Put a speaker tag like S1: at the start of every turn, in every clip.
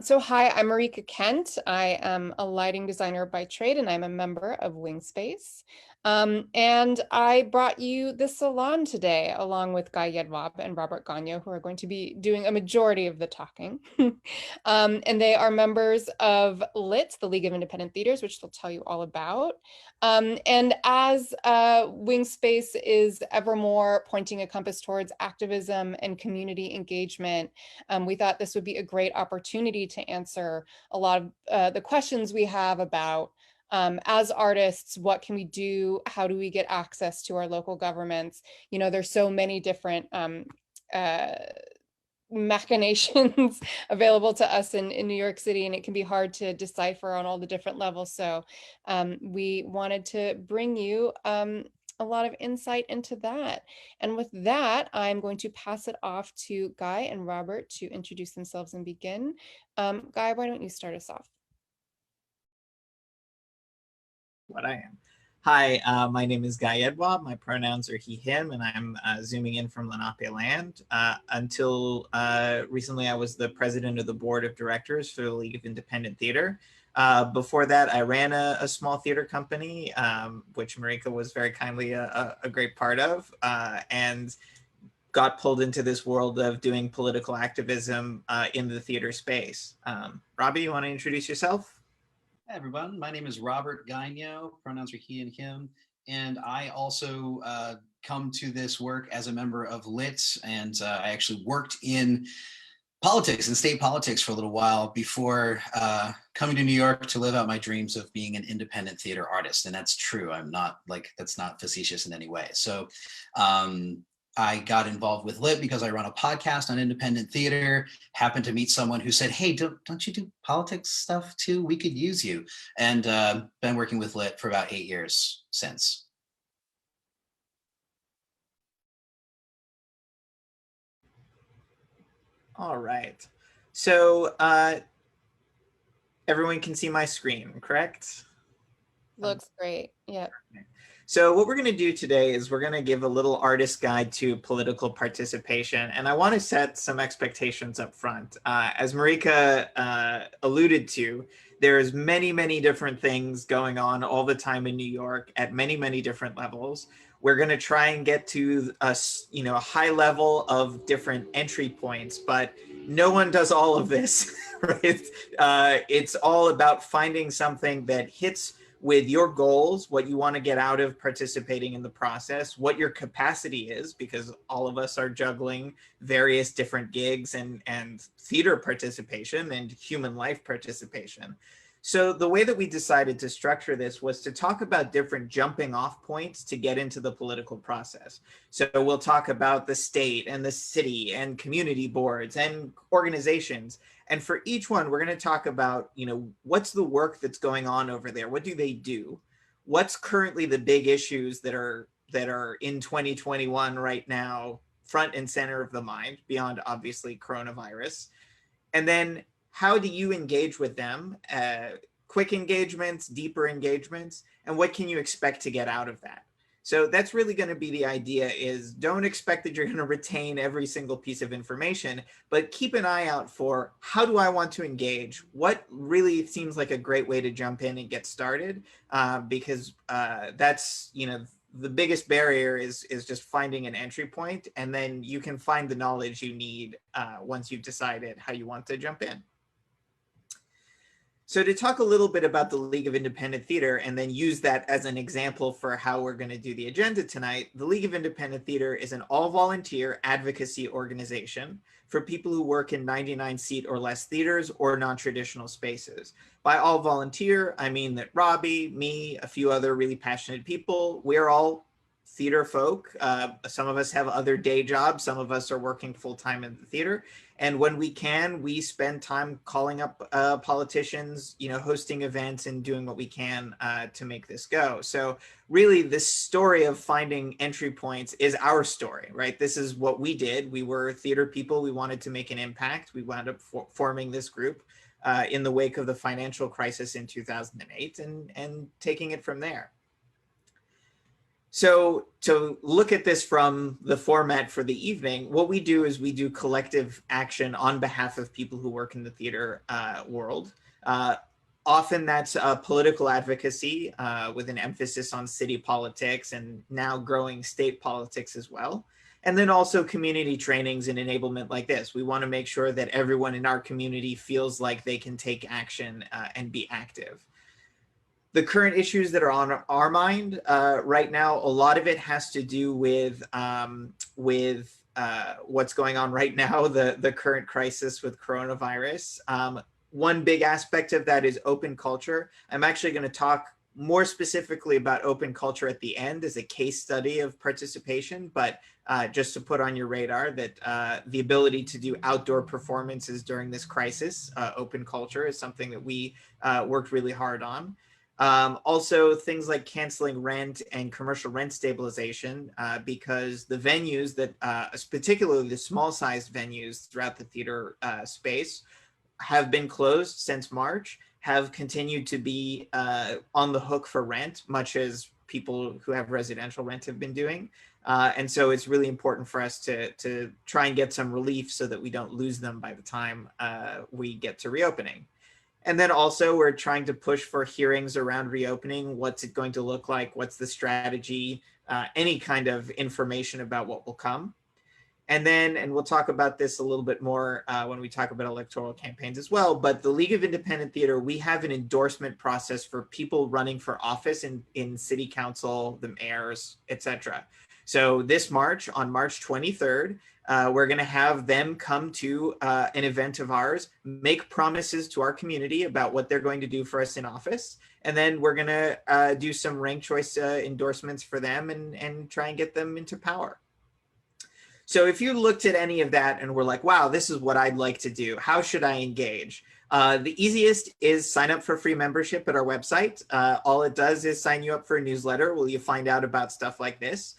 S1: So hi, I'm Marika Kent. I am a lighting designer by trade, and I'm a member of Wingspace. And I brought you the Salon today, along with Yedwab and Robert Gonyo, who are going to be doing a majority of the talking. And they are members of LITS, the League of Independent Theaters, which they'll tell you all about. And as Wingspace is ever more pointing a compass towards activism and community engagement, we thought this would be a great opportunity to answer a lot of the questions we have about as artists, what can we do? How do we get access to our local governments? You know, there's so many different uh, machinations available to us in New York City, and it can be hard to decipher on all the different levels. So we wanted to bring you a lot of insight into that. And with that, I'm going to pass it off to Guy and Robert to introduce themselves and begin. Guy, why don't you start us off?
S2: What I am. Hi, my name is Guy Yedwab. My pronouns are he, him, and I'm zooming in from Lenape land. Until recently, I was the president of the board of directors for the League of Independent Theater. Before that, I ran a small theater company, which Marika was very kindly a great part of, and got pulled into this world of doing political activism in the theater space. Robbie, you want to introduce yourself?
S3: Hi, everyone. My name is Robert Gonyo. Pronouns are he and him. And I also come to this work as a member of LITS. And I actually worked in politics and state politics for a little while before coming to New York to live out my dreams of being an independent theater artist. And that's true. I'm not that's not facetious in any way. So I got involved with LIT because I run a podcast on independent theater, happened to meet someone who said, hey, don't you do politics stuff too? We could use you. And been working with LIT for about 8 years since.
S2: All right. So everyone can see my screen, correct?
S1: Looks great. Yeah.
S2: So what we're going to do today is we're going to give a little artist guide to political participation. And I want to set some expectations up front. As Marika alluded to, there's many, many different things going on all the time in New York at many, many different levels. We're going to try and get to a high level of different entry points, but no one does all of this, right? It's all about finding something that hits with your goals, what you want to get out of participating in the process, what your capacity is, because all of us are juggling various different gigs and theater participation and human life participation. So the way that we decided to structure this was to talk about different jumping off points to get into the political process. So we'll talk about the state and the city and community boards and organizations. And for each one, we're going to talk about, what's the work that's going on over there? What do they do? What's currently the big issues that are in 2021 right now, front and center of the mind, beyond obviously coronavirus? And then how do you engage with them? Quick engagements, deeper engagements, and what can you expect to get out of that? So that's really going to be the idea, is don't expect that you're going to retain every single piece of information, but keep an eye out for, how do I want to engage? What really seems like a great way to jump in and get started? Because that's, the biggest barrier is just finding an entry point, and then you can find the knowledge you need once you've decided how you want to jump in. So to talk a little bit about the League of Independent Theater and then use that as an example for how we're going to do the agenda tonight, the League of Independent Theater is an all-volunteer advocacy organization for people who work in 99-seat or less theaters or non-traditional spaces. By all volunteer, I mean that Robbie, me, a few other really passionate people, we're all theater folk. Some of us have other day jobs. Some of us are working full-time in the theater. And when we can, we spend time calling up politicians, hosting events and doing what we can to make this go. So really, this story of finding entry points is our story, right? This is what we did. We were theater people. We wanted to make an impact. We wound up forming this group in the wake of the financial crisis in 2008 and taking it from there. So to look at this from the format for the evening, what we do is we do collective action on behalf of people who work in the theater world. Often that's political advocacy with an emphasis on city politics and now growing state politics as well. And then also community trainings and enablement like this. We want to make sure that everyone in our community feels like they can take action and be active. The current issues that are on our mind right now, a lot of it has to do with what's going on right now, the current crisis with coronavirus. One big aspect of that is open culture. I'm actually going to talk more specifically about open culture at the end as a case study of participation, but just to put on your radar that the ability to do outdoor performances during this crisis, open culture is something that we worked really hard on. Also, things like canceling rent and commercial rent stabilization, because the venues that, particularly the small-sized venues throughout the theater space, have been closed since March, have continued to be on the hook for rent, much as people who have residential rent have been doing. And so it's really important for us to try and get some relief so that we don't lose them by the time we get to reopening. And then also we're trying to push for hearings around reopening. What's it going to look like? What's the strategy? Any kind of information about what will come. And then, and we'll talk about this a little bit more when we talk about electoral campaigns as well, but the League of Independent Theater, we have an endorsement process for people running for office in city council, the mayors, etc. So this March, on March 23rd, we're going to have them come to an event of ours, make promises to our community about what they're going to do for us in office. And then we're going to do some ranked choice endorsements for them and try and get them into power. So if you looked at any of that and were like, wow, this is what I'd like to do, how should I engage? The easiest is sign up for free membership at our website. All it does is sign you up for a newsletter where you find out about stuff like this,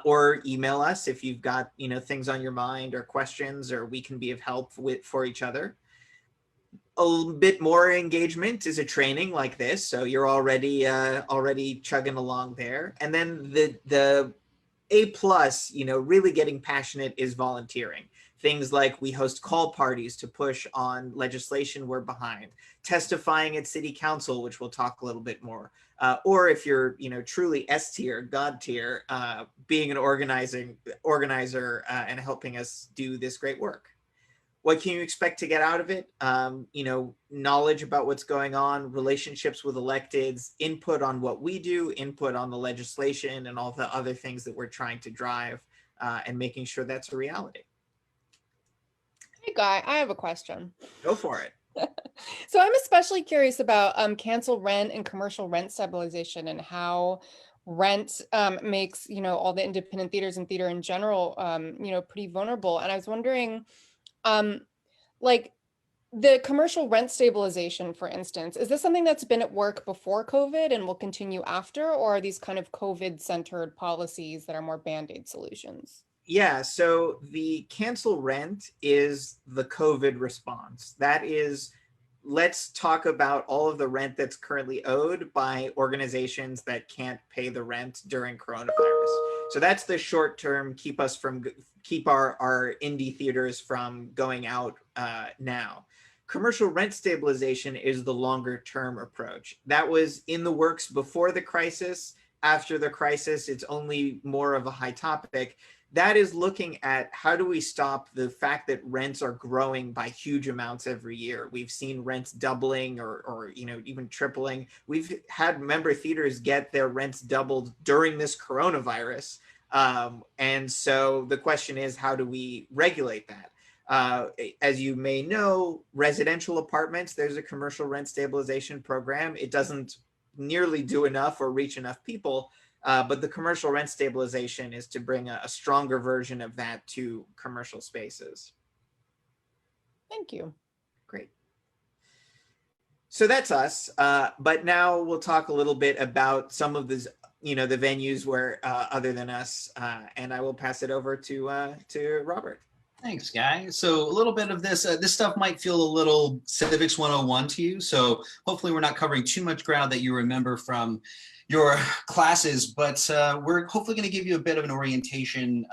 S2: or email us if you've got things on your mind or questions, or we can be of help for each other. A little bit more engagement is a training like this, so you're already chugging along there. And then the A+, really getting passionate is volunteering. Things like we host call parties to push on legislation we're behind, testifying at city council, which we'll talk a little bit more. Or if you're, truly S tier, God tier, being an organizer and helping us do this great work. What can you expect to get out of it? Knowledge about what's going on, relationships with electeds, input on what we do, input on the legislation and all the other things that we're trying to drive, and making sure that's a reality.
S1: Hey, Guy, I have a question.
S2: Go for it.
S1: So I'm especially curious about cancel rent and commercial rent stabilization and how rent makes, all the independent theaters and theater in general, pretty vulnerable. And I was wondering, like the commercial rent stabilization, for instance, is this something that's been at work before COVID and will continue after, or are these kind of COVID-centered policies that are more Band-Aid solutions?
S2: Yeah, so the cancel rent is the COVID response. That is, let's talk about all of the rent that's currently owed by organizations that can't pay the rent during coronavirus. So that's the short term, keep our indie theaters from going out now. Commercial rent stabilization is the longer term approach. That was in the works before the crisis. After the crisis, it's only more of a high topic. That is looking at how do we stop the fact that rents are growing by huge amounts every year. We've seen rents doubling or even tripling. We've had member theaters get their rents doubled during this coronavirus. And so the question is, how do we regulate that? As you may know, residential apartments, there's a commercial rent stabilization program. It doesn't nearly do enough or reach enough people. But the commercial rent stabilization is to bring a stronger version of that to commercial spaces.
S1: Thank you.
S2: Great. So that's us. But now we'll talk a little bit about some of the venues where other than us, and I will pass it over to Robert.
S3: Thanks, Guy. So a little bit of this stuff might feel a little civics 101 to you. So hopefully we're not covering too much ground that you remember from your classes, but we're hopefully going to give you a bit of an orientation,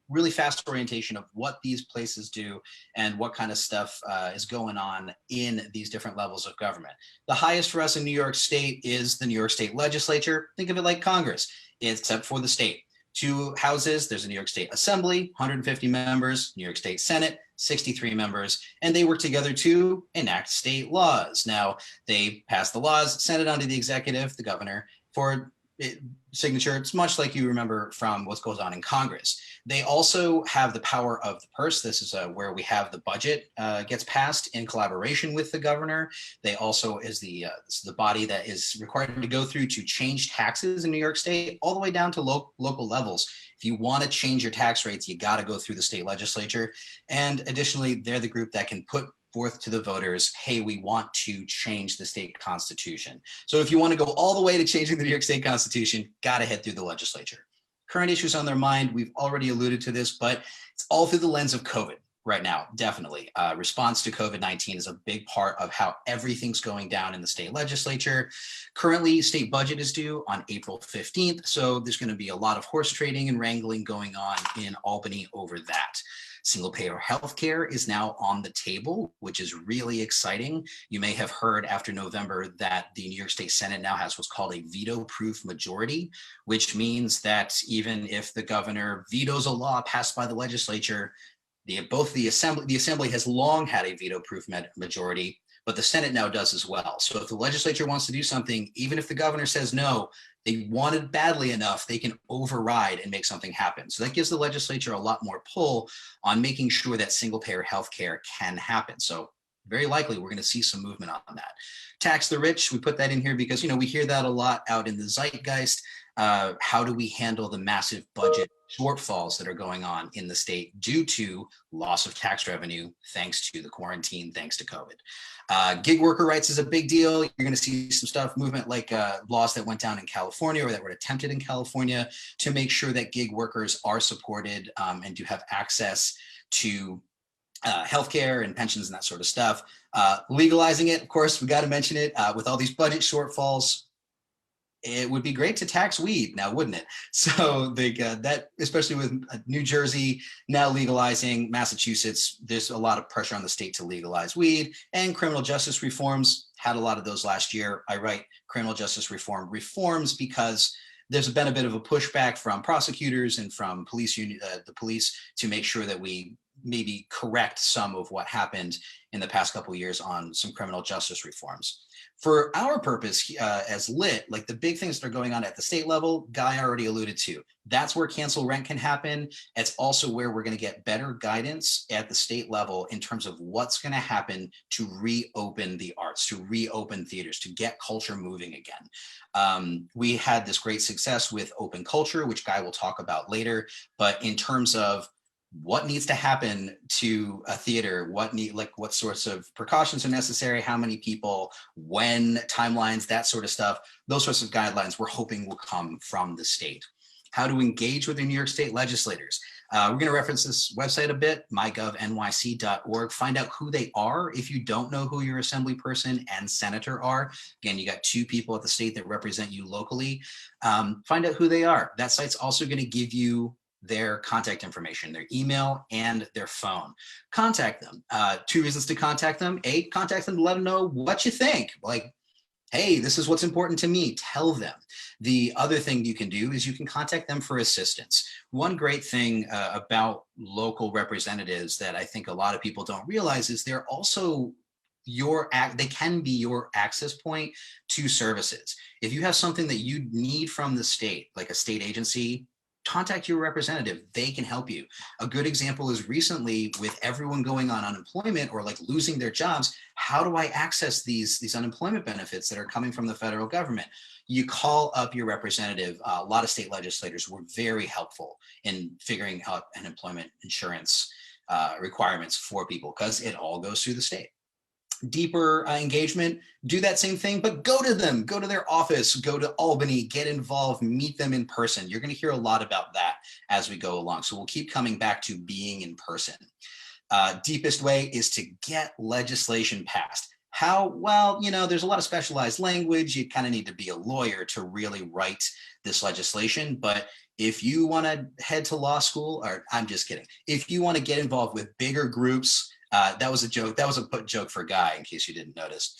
S3: really fast orientation of what these places do and what kind of stuff is going on in these different levels of government. The highest for us in New York State is the New York State Legislature. Think of it like Congress, except for the state. Two houses, there's a New York State Assembly, 150 members, New York State Senate, 63 members, and they work together to enact state laws. Now, they pass the laws, send it on to the executive, the governor, for signature. It's much like you remember from what goes on in Congress. They also have the power of the purse. This is where we have the budget gets passed in collaboration with the governor. They also is the body that is required to go through to change taxes in New York State, all the way down to local levels. If you want to change your tax rates, you got to go through the state legislature. And additionally, they're the group that can put forth to the voters, hey, we want to change the state constitution. So if you want to go all the way to changing the New York State Constitution, got to head through the legislature. Current issues on their mind, we've already alluded to this, but it's all through the lens of COVID right now, definitely. Response to COVID-19 is a big part of how everything's going down in the state legislature. Currently, state budget is due on April 15th, so there's going to be a lot of horse trading and wrangling going on in Albany over that. Single-payer healthcare is now on the table, which is really exciting. You may have heard after November that the New York State Senate now has what's called a veto-proof majority, which means that even if the governor vetoes a law passed by the legislature, the assembly has long had a veto-proof majority, but the Senate now does as well. So if the legislature wants to do something, even if the governor says no, they want it badly enough, they can override and make something happen. So that gives the legislature a lot more pull on making sure that single-payer healthcare can happen. So very likely we're going to see some movement on that. Tax the rich, we put that in here because, you know, we hear that a lot out in the zeitgeist. How do we handle the massive budget shortfalls that are going on in the state due to loss of tax revenue, thanks to the quarantine, thanks to COVID. Gig worker rights is a big deal. You're going to see some stuff, movement like laws that went down in California or that were attempted in California to make sure that gig workers are supported and do have access to healthcare and pensions and that sort of stuff. Legalizing it, of course, we got to mention it. With all these budget shortfalls, it would be great to tax weed now, wouldn't it? So that, especially with New Jersey now legalizing, Massachusetts, there's a lot of pressure on the state to legalize weed, and criminal justice reforms, had a lot of those last year. I write criminal justice reforms because there's been a bit of a pushback from prosecutors and from the police to make sure that we maybe correct some of what happened in the past couple of years on some criminal justice reforms. For our purpose as LIT, like the big things that are going on at the state level, Guy already alluded to. That's where cancel rent can happen. It's also where we're going to get better guidance at the state level in terms of what's going to happen to reopen the arts, to reopen theaters, to get culture moving again. We had this great success with open culture, which Guy will talk about later. But in terms of what needs to happen to a theater, what sorts of precautions are necessary, how many people, when, timelines, that sort of stuff, those sorts of guidelines we're hoping will come from the state. How to engage with the New York State legislators. We're going to reference this website a bit, mygovnyc.org. Find out who they are if you don't know who your assembly person and senator are. Again, you got two people at the state that represent you locally. Find out who they are. That site's also going to give you their contact information, their email and their phone. Contact them. Two reasons to contact them. A, contact them to let them know what you think. Like, hey, this is what's important to me. Tell them. The other thing you can do is you can contact them for assistance. One great thing about local representatives that I think a lot of people don't realize is they're also they can be your access point to services. If you have something that you need from the state, like a state agency, contact your representative. They can help you. A good example is recently with everyone going on unemployment or like losing their jobs, how do I access these unemployment benefits that are coming from the federal government? You call up your representative. A lot of state legislators were very helpful in figuring out unemployment insurance requirements for people because it all goes through the state. deeper engagement, do that same thing, but go to them, go to their office, go to Albany, get involved, meet them in person. You're going to hear a lot about that as we go along. So we'll keep coming back to being in person. Deepest way is to get legislation passed. How? Well, you know, there's a lot of specialized language. You kind of need to be a lawyer to really write this legislation. But if you want to head to law school, or I'm just kidding, if you want to get involved with bigger groups, that was a joke. That was a joke for Guy, in case you didn't notice.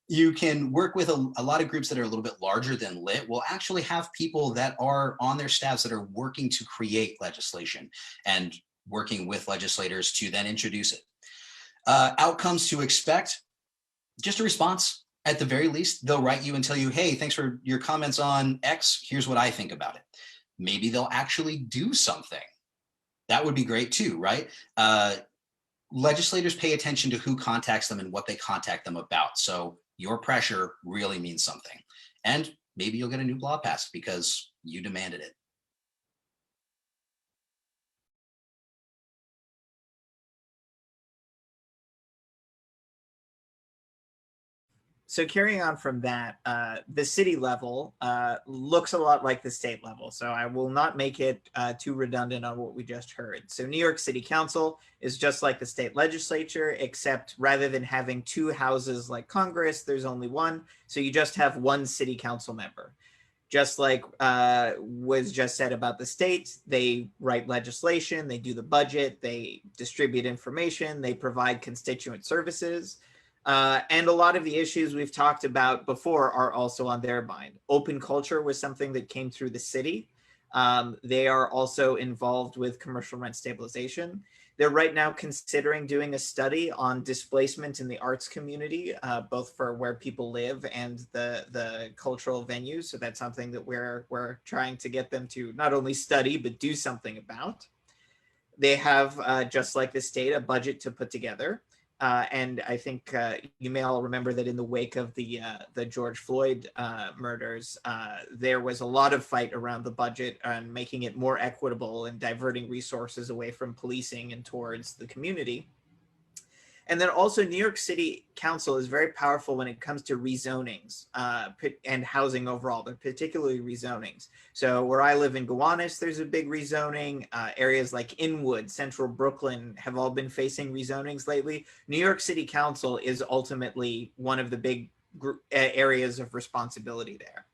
S3: You can work with a lot of groups that are a little bit larger than Lit. We'll actually have people that are on their staffs that are working to create legislation and working with legislators to then introduce it. Outcomes to expect, just a response. At the very least, they'll write you and tell you, hey, thanks for your comments on X. Here's what I think about it. Maybe they'll actually do something. That would be great too, right? Legislators pay attention to who contacts them and what they contact them about. So your pressure really means something. And maybe you'll get a new law passed because you demanded it.
S2: So carrying on from that, the city level looks a lot like the state level. So I will not make it too redundant on what we just heard. So New York City Council is just like the state legislature, except rather than having two houses like Congress, there's only one. So you just have one city council member. Just like was just said about the state, they write legislation, they do the budget, they distribute information, they provide constituent services. And a lot of the issues we've talked about before are also on their mind. Open culture was something that came through the city. They are also involved with commercial rent stabilization. They're right now considering doing a study on displacement in the arts community, both for where people live and the cultural venues. So that's something that we're trying to get them to not only study, but do something about. They have, just like the state, a budget to put together. And I think you may all remember that in the wake of the George Floyd murders, there was a lot of fight around the budget and making it more equitable and diverting resources away from policing and towards the community. And then also New York City Council is very powerful when it comes to rezonings and housing overall, but particularly rezonings. So where I live in Gowanus, there's a big rezoning. Areas like Inwood, Central Brooklyn have all been facing rezonings lately. New York City Council is ultimately one of the big areas of responsibility there.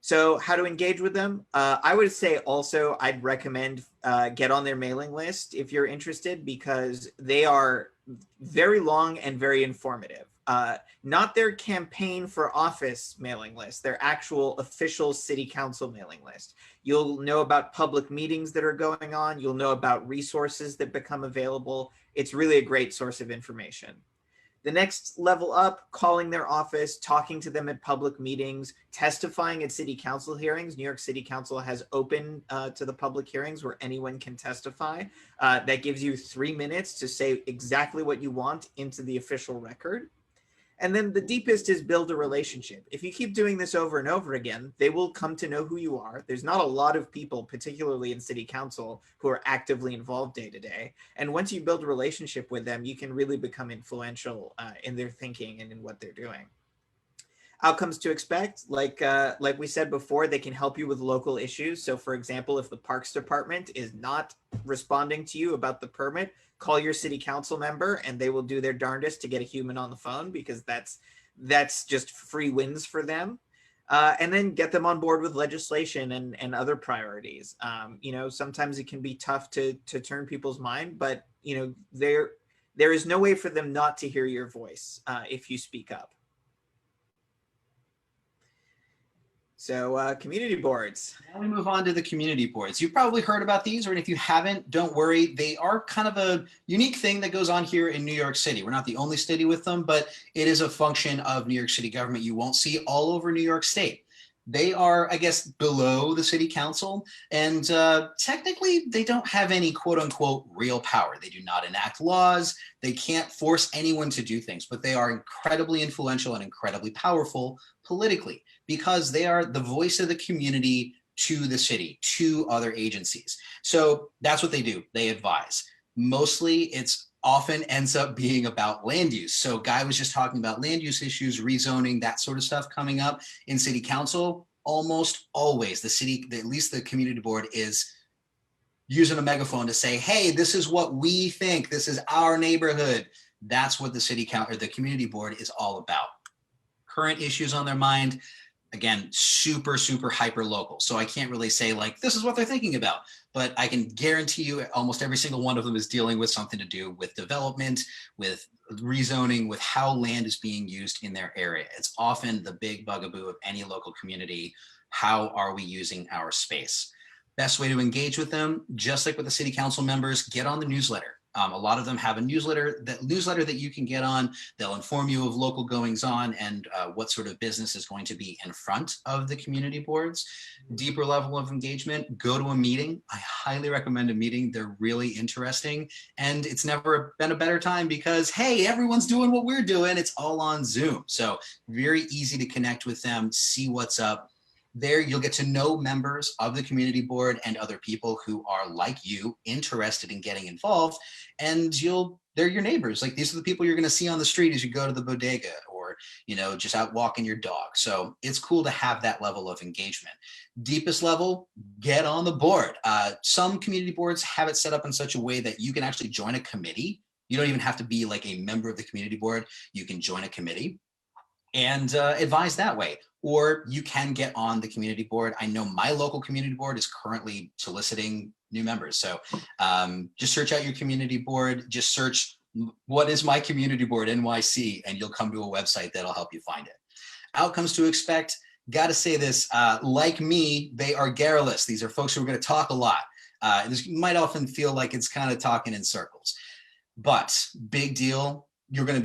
S2: So how to engage with them? I would say also I'd recommend get on their mailing list if you're interested, because they are very long and very informative. Not their campaign for office mailing list, their actual official city council mailing list. You'll know about public meetings that are going on. You'll know about resources that become available. It's really a great source of information. The next level up, calling their office, talking to them at public meetings, testifying at city council hearings. New York City Council has open to the public hearings where anyone can testify. That gives you 3 minutes to say exactly what you want into the official record. And then the deepest is build a relationship. If you keep doing this over and over again, they will come to know who you are. There's not a lot of people, particularly in city council, who are actively involved day to day. And once you build a relationship with them, you can really become influential in their thinking and in what they're doing. Outcomes to expect, like we said before, they can help you with local issues. So for example, if the Parks Department is not responding to you about the permit, call your city council member and they will do their darndest to get a human on the phone, because that's just free wins for them. And then get them on board with legislation and other priorities. You know, sometimes it can be tough to turn people's mind, but you know, there is no way for them not to hear your voice if you speak up. So community boards.
S3: Now we move on to the community boards. You've probably heard about these, or if you haven't, don't worry. They are kind of a unique thing that goes on here in New York City. We're not the only city with them, but it is a function of New York City government you won't see all over New York State. They are, I guess, below the city council, and technically they don't have any quote unquote real power. They do not enact laws. They can't force anyone to do things, but they are incredibly influential and incredibly powerful politically, because they are the voice of the community to the city, to other agencies. So that's what they do. They advise. Mostly it's often ends up being about land use. So Guy was just talking about land use issues, rezoning, that sort of stuff coming up in city council. Almost always the city, at least the community board, is using a megaphone to say, hey, this is what we think, this is our neighborhood. That's what the city council or the community board is all about. Current issues on their mind, again, super, super hyper local. So I can't really say like, this is what they're thinking about, but I can guarantee you almost every single one of them is dealing with something to do with development, with rezoning, with how land is being used in their area. It's often the big bugaboo of any local community. How are we using our space? Best way to engage with them, just like with the city council members, get on the newsletter. A lot of them have a newsletter that you can get on. They'll inform you of local goings on and what sort of business is going to be in front of the community boards. Deeper level of engagement, go to a meeting. I highly recommend a meeting. They're really interesting. And it's never been a better time because, hey, everyone's doing what we're doing. It's all on Zoom. So very easy to connect with them, see what's up. There, you'll get to know members of the community board and other people who are like you, interested in getting involved, and they're your neighbors. Like, these are the people you're going to see on the street as you go to the bodega or, just out walking your dog. So it's cool to have that level of engagement. Deepest level, get on the board. Some community boards have it set up in such a way that you can actually join a committee. You don't even have to be like a member of the community board. You can join a committee and advise that way. Or you can get on the community board. I know my local community board is currently soliciting new members. So just search out your community board, just search what is my community board NYC, and you'll come to a website that'll help you find it. Outcomes to expect, gotta say this, like me, they are garrulous. These are folks who are gonna talk a lot. This might often feel like it's kind of talking in circles, but big deal, you're gonna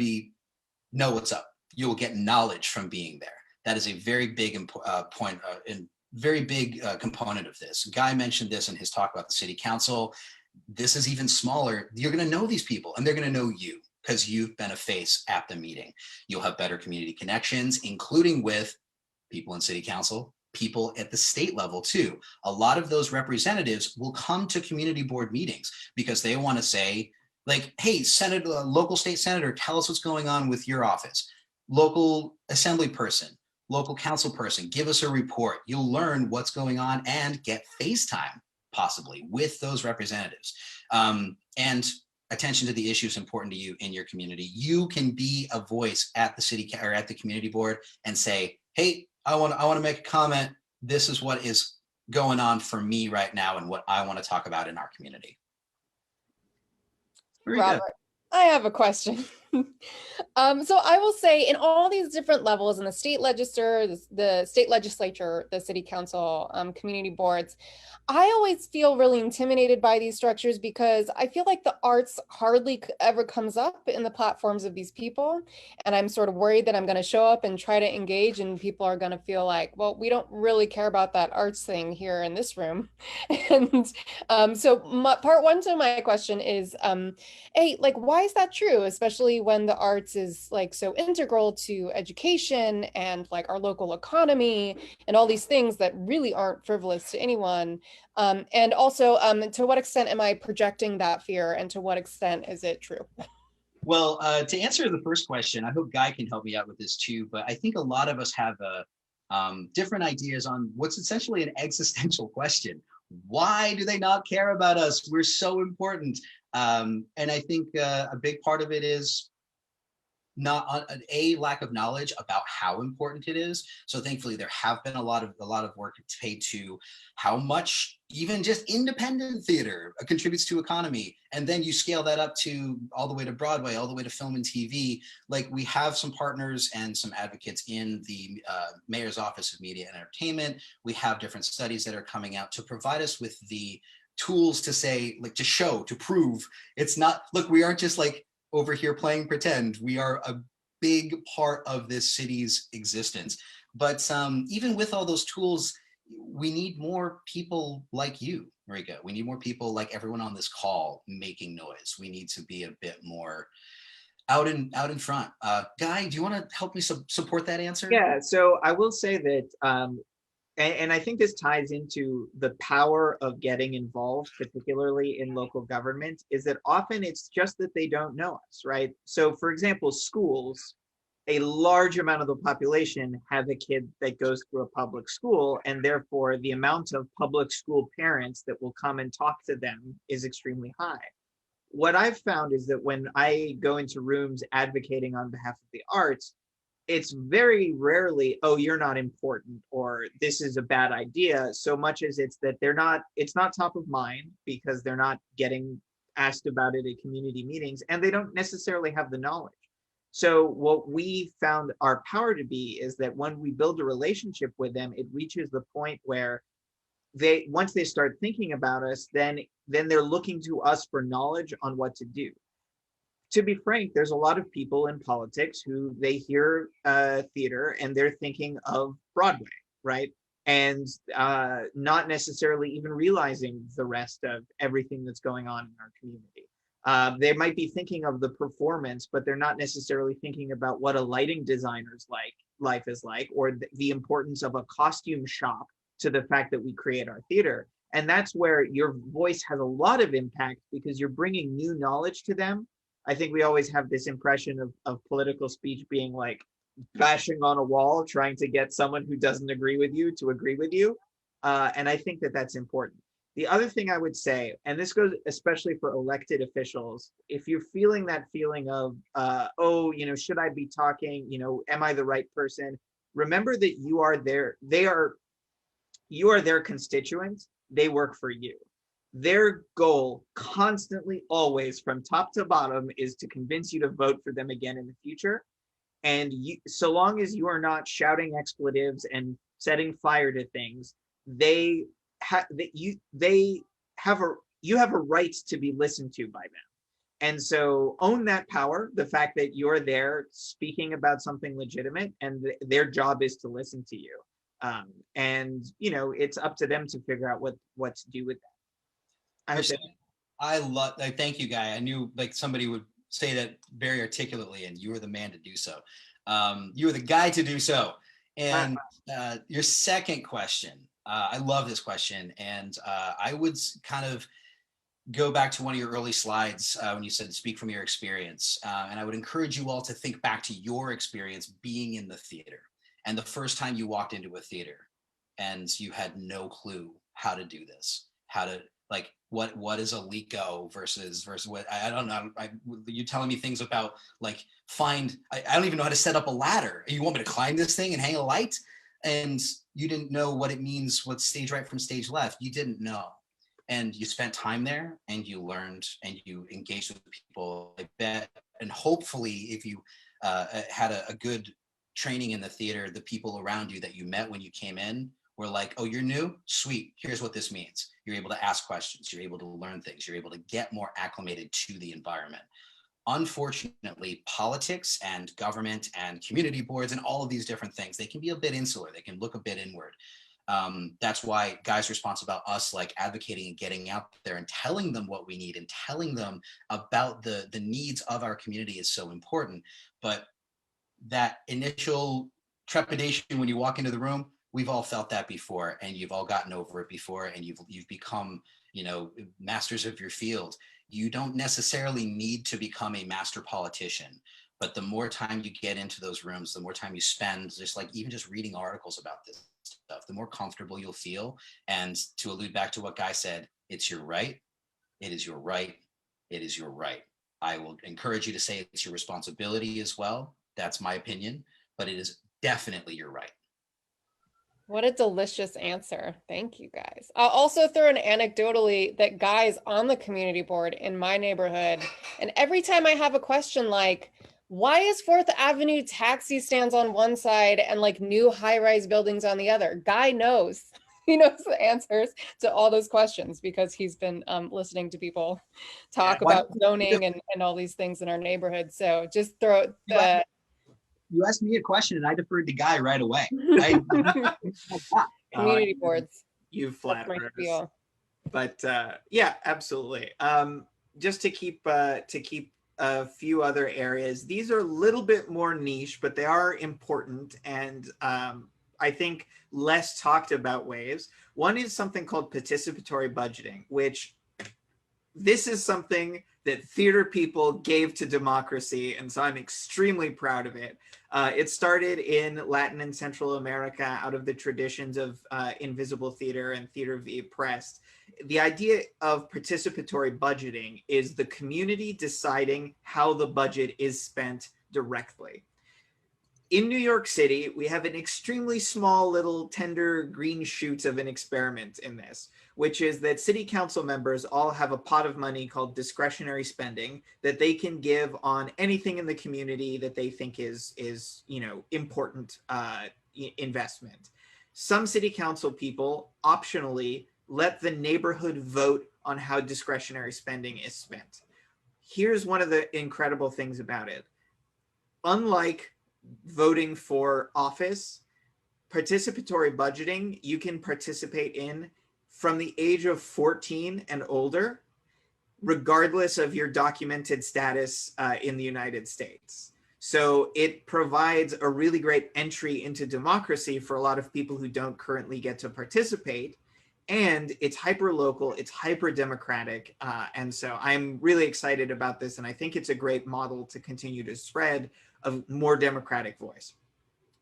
S3: know what's up. You'll get knowledge from being there. That is a very big component of this. Guy mentioned this in his talk about the city council. This is even smaller. You're going to know these people and they're going to know you because you've been a face at the meeting. You'll have better community connections, including with people in city council, people at the state level too. A lot of those representatives will come to community board meetings because they want to say, like, hey, local state senator, tell us what's going on with your office. Local assembly person, local council person, give us a report. You'll learn what's going on and get FaceTime possibly with those representatives. And attention to the issues important to you in your community. You can be a voice at the city or at the community board and say, hey, I want to make a comment. This is what is going on for me right now and what I want to talk about in our community.
S1: Very Robert, good. I have a question. So I will say in all these different levels in the state legislature, the state legislature, the city council, community boards, I always feel really intimidated by these structures because I feel like the arts hardly ever comes up in the platforms of these people. And I'm sort of worried that I'm going to show up and try to engage and people are going to feel like, well, we don't really care about that arts thing here in this room. And so part one to my question is, hey, like, why is that true? Especially when the arts is like so integral to education and like our local economy and all these things that really aren't frivolous to anyone. And also, to what extent am I projecting that fear and to what extent is it true?
S3: Well, to answer the first question, I hope Guy can help me out with this too, but I think a lot of us have different ideas on what's essentially an existential question. Why do they not care about us? We're so important. And I think a big part of it is not a lack of knowledge about how important it is. So thankfully there have been a lot of work paid to how much even just independent theater contributes to economy. And then you scale that up to all the way to Broadway, all the way to film and TV. Like, we have some partners and some advocates in the Mayor's Office of Media and Entertainment. We have different studies that are coming out to provide us with the tools to say, like, to show, to prove it's not, look, we aren't just like over here playing pretend. We are a big part of this city's existence. But even with all those tools, we need more people like you, Marika. We need more people like everyone on this call making noise. We need to be a bit more out in front. Guy, do you want to help me support that answer?
S2: Yeah, so I will say that and I think this ties into the power of getting involved, particularly in local government, is that often it's just that they don't know us, right? So for example, schools, a large amount of the population have a kid that goes through a public school, and therefore the amount of public school parents that will come and talk to them is extremely high. What I've found is that when I go into rooms advocating on behalf of the arts, it's very rarely, oh, you're not important, or this is a bad idea, so much as it's that it's not top of mind because they're not getting asked about it at community meetings, and they don't necessarily have the knowledge. So what we found our power to be is that when we build a relationship with them, it reaches the point where once they start thinking about us, then they're looking to us for knowledge on what to do. To be frank, there's a lot of people in politics who they hear theater and they're thinking of Broadway, right? And not necessarily even realizing the rest of everything that's going on in our community. They might be thinking of the performance, but they're not necessarily thinking about what a lighting designer's life is like, or the importance of a costume shop to the fact that we create our theater. And that's where your voice has a lot of impact because you're bringing new knowledge to them. I think we always have this impression of political speech being like bashing on a wall, trying to get someone who doesn't agree with you to agree with you. And I think that that's important. The other thing I would say, and this goes especially for elected officials, if you're feeling that feeling of, oh, should I be talking? Am I the right person? Remember that you are their constituents. They work for you. Their goal constantly, always from top to bottom, is to convince you to vote for them again in the future. And so long as you are not shouting expletives and setting fire to things, you have a right to be listened to by them. And so own that power, the fact that you're there speaking about something legitimate, and their job is to listen to you. And it's up to them to figure out what to do with that.
S3: Thank you, Guy. I knew like somebody would say that very articulately, and you were the man to do so. You were the guy to do so. And your second question, I love this question, and I would kind of go back to one of your early slides when you said speak from your experience, and I would encourage you all to think back to your experience being in the theater and the first time you walked into a theater and you had no clue how to do this, how to like what is a leako versus what I don't know. You telling me things about like I don't even know how to set up a ladder. You want me to climb this thing and hang a light? And you didn't know what it means, what's stage right from stage left. You didn't know. And you spent time there and you learned and you engaged with people, I bet. And hopefully if you had a good training in the theater, the people around you that you met when you came in were like, oh, you're new? Sweet. Here's what this means. You're able to ask questions. You're able to learn things. You're able to get more acclimated to the environment. Unfortunately, politics and government and community boards and all of these different things, they can be a bit insular. They can look a bit inward. That's why Guy's response about us like advocating and getting out there and telling them what we need and telling them about the needs of our community is so important. But that initial trepidation when you walk into the room, we've all felt that before, and you've all gotten over it before, and you've become, masters of your field. You don't necessarily need to become a master politician, but the more time you get into those rooms, the more time you spend just like even just reading articles about this stuff, the more comfortable you'll feel. And to allude back to what Guy said, it's your right. It is your right. It is your right. I will encourage you to say it's your responsibility as well. That's my opinion, but it is definitely your right.
S1: What a delicious answer. Thank you, guys. I'll also throw in anecdotally that Guy's on the community board in my neighborhood. And every time I have a question like, why is 4th Avenue taxi stands on one side and like new high-rise buildings on the other? Guy knows. He knows the answers to all those questions because he's been listening to people talk about zoning and all these things in our neighborhood. So just throw the...
S3: You asked me a question and I deferred to Guy right away.
S1: Community boards.
S2: You flatter us. But yeah, absolutely. Just to keep a few other areas. These are a little bit more niche, but they are important. And I think, less talked about ways. One is something called participatory budgeting, which this is something that theater people gave to democracy, and so I'm extremely proud of it. It started in Latin and Central America out of the traditions of invisible theater and theater of the oppressed. The idea of participatory budgeting is the community deciding how the budget is spent directly. In New York City, we have an extremely small little tender green shoot of an experiment in this, which is that city council members all have a pot of money called discretionary spending that they can give on anything in the community that they think is important investment. Some city council people optionally let the neighborhood vote on how discretionary spending is spent. Here's one of the incredible things about it. Unlike voting for office, participatory budgeting you can participate in from the age of 14 and older, regardless of your documented status in the United States. So it provides a really great entry into democracy for a lot of people who don't currently get to participate. And it's hyper local, it's hyper democratic. And so I'm really excited about this. And I think it's a great model to continue to spread a more democratic voice.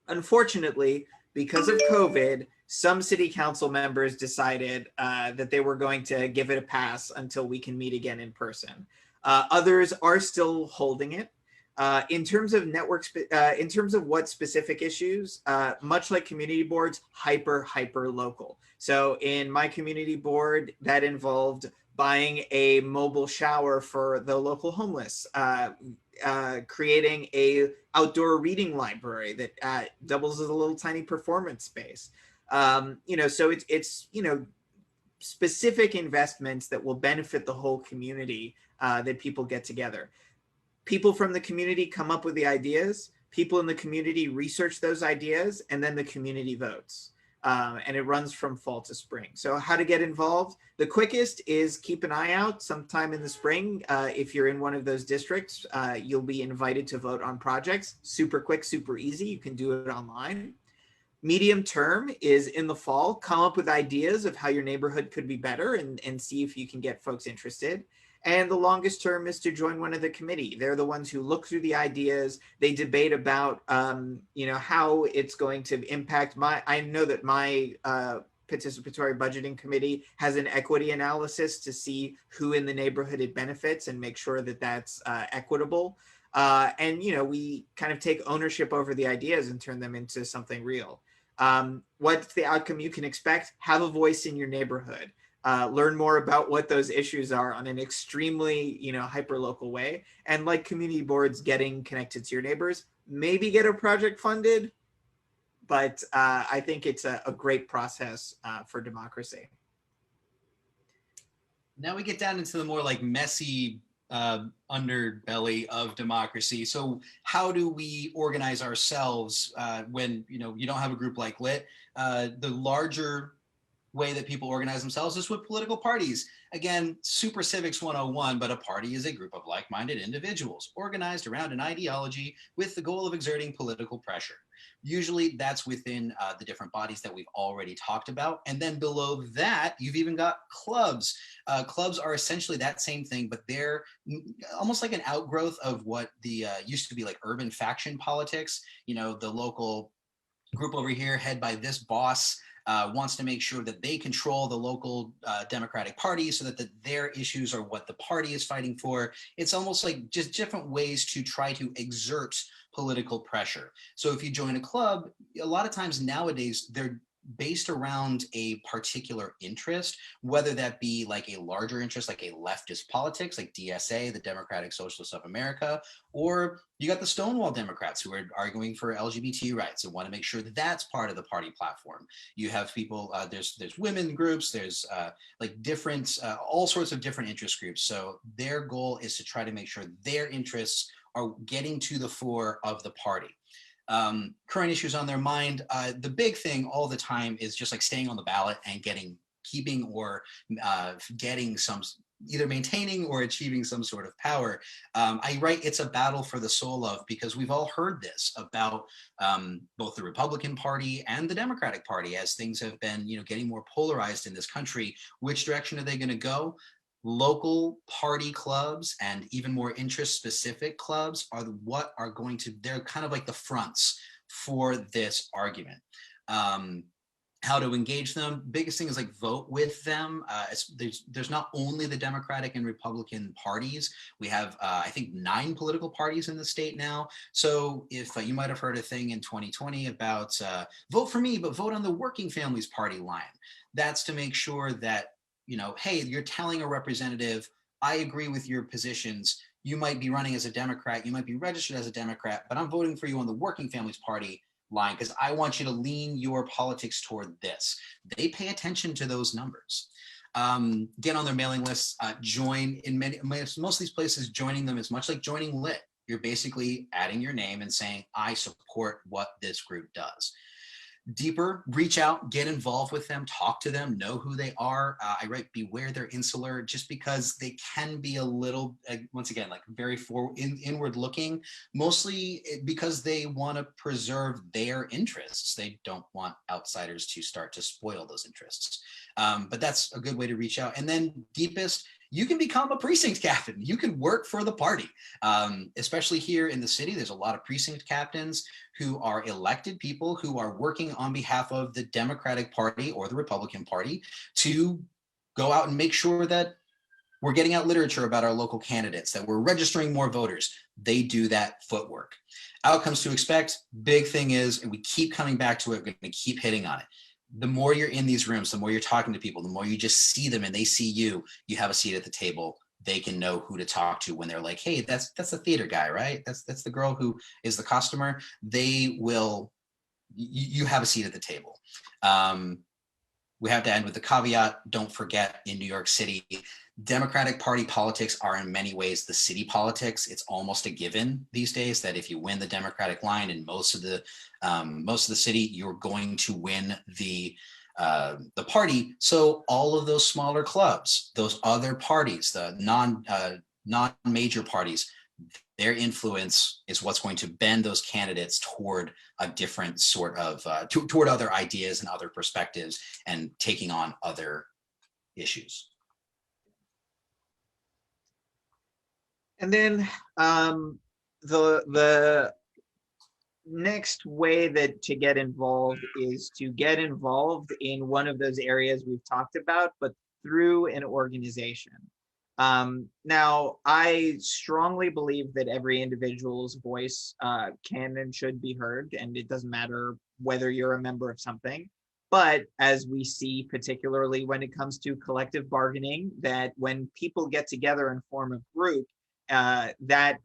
S2: Unfortunately, because of COVID, some city council members decided that they were going to give it a pass until we can meet again in person. Others are still holding it. In terms of in terms of what specific issues, much like community boards, hyper local. So in my community board, that involved buying a mobile shower for the local homeless, creating a outdoor reading library that doubles as a little tiny performance space. So it's specific investments that will benefit the whole community that people get together. People from the community come up with the ideas, people in the community research those ideas, and then the community votes. And it runs from fall to spring. So how to get involved? The quickest is keep an eye out sometime in the spring. If you're in one of those districts, you'll be invited to vote on projects. Super quick, super easy. You can do it online. Medium term is in the fall. Come up with ideas of how your neighborhood could be better and see if you can get folks interested. And the longest term is to join one of the committee. They're the ones who look through the ideas. They debate about, how it's going to impact I know that my participatory budgeting committee has an equity analysis to see who in the neighborhood it benefits and make sure that that's equitable. We kind of take ownership over the ideas and turn them into something real. What's the outcome you can expect? Have a voice in your neighborhood. Learn more about what those issues are on an extremely, hyper local way. And like community boards, getting connected to your neighbors, maybe get a project funded, but I think it's a great process for democracy.
S3: Now we get down into the more like messy underbelly of democracy. So how do we organize ourselves when, you don't have a group like LIT? The larger way that people organize themselves is with political parties. Again, super civics 101, but a party is a group of like-minded individuals organized around an ideology with the goal of exerting political pressure. Usually that's within the different bodies that we've already talked about. And then below that, you've even got clubs. Clubs are essentially that same thing, but they're almost like an outgrowth of what the used to be like urban faction politics. The local group over here, head by this boss, wants to make sure that they control the local Democratic Party so that their issues are what the party is fighting for. It's almost like just different ways to try to exert political pressure. So if you join a club, a lot of times nowadays, they're based around a particular interest, whether that be like a larger interest, like a leftist politics, like DSA, the Democratic Socialists of America, or you got the Stonewall Democrats who are arguing for LGBT rights and want to make sure that that's part of the party platform. You have people, there's women groups, there's like different, all sorts of different interest groups. So their goal is to try to make sure their interests are getting to the fore of the party. Current issues on their mind. The big thing all the time is just like staying on the ballot and keeping or getting some either maintaining or achieving some sort of power. I write it's a battle for the soul of, because we've all heard this about both the Republican Party and the Democratic Party as things have been, getting more polarized in this country. Which direction are they going to go? Local party clubs and even more interest specific clubs are they're kind of like the fronts for this argument. How to engage them. Biggest thing is like vote with them. There's not only the Democratic and Republican parties. We have, I think, 9 political parties in the state now. So if you might have heard a thing in 2020 about vote for me, but vote on the Working Families Party line. That's to make sure that, hey, you're telling a representative, I agree with your positions. You might be running as a Democrat. You might be registered as a Democrat, but I'm voting for you on the Working Families Party line because I want you to lean your politics toward this. They pay attention to those numbers. Get on their mailing lists, join in most of these places. Joining them is much like joining Lit. You're basically adding your name and saying, I support what this group does. Deeper, reach out, get involved with them, talk to them, know who they are. I write beware they're insular, just because they can be a little, once again, like very inward looking, mostly because they want to preserve their interests. They don't want outsiders to start to spoil those interests. But that's a good way to reach out. And then deepest, you can become a precinct captain. You can work for the party. Especially here in the city, there's a lot of precinct captains who are elected people who are working on behalf of the Democratic Party or the Republican Party to go out and make sure that we're getting out literature about our local candidates, that we're registering more voters. They do that footwork. Outcomes to expect, big thing is, and we keep coming back to it, we're going to keep hitting on it. The more you're in these rooms, the more you're talking to people, the more you just see them and they see you, you have a seat at the table. They can know who to talk to when they're like, hey, that's the theater guy, right? That's the girl who is the costumer. They will, you have a seat at the table. We have to end with the caveat. Don't forget, in New York City, Democratic Party politics are in many ways the city politics. It's almost a given these days that if you win the Democratic line in most of the city, you're going to win the party. So all of those smaller clubs, those other parties, the non-major parties, their influence is what's going to bend those candidates toward a different sort of toward other ideas and other perspectives and taking on other issues.
S2: And then the next way that to get involved is to get involved in one of those areas we've talked about, but through an organization. Now, I strongly believe that every individual's voice can and should be heard, and it doesn't matter whether you're a member of something. But as we see, particularly when it comes to collective bargaining, that when people get together and form a group, that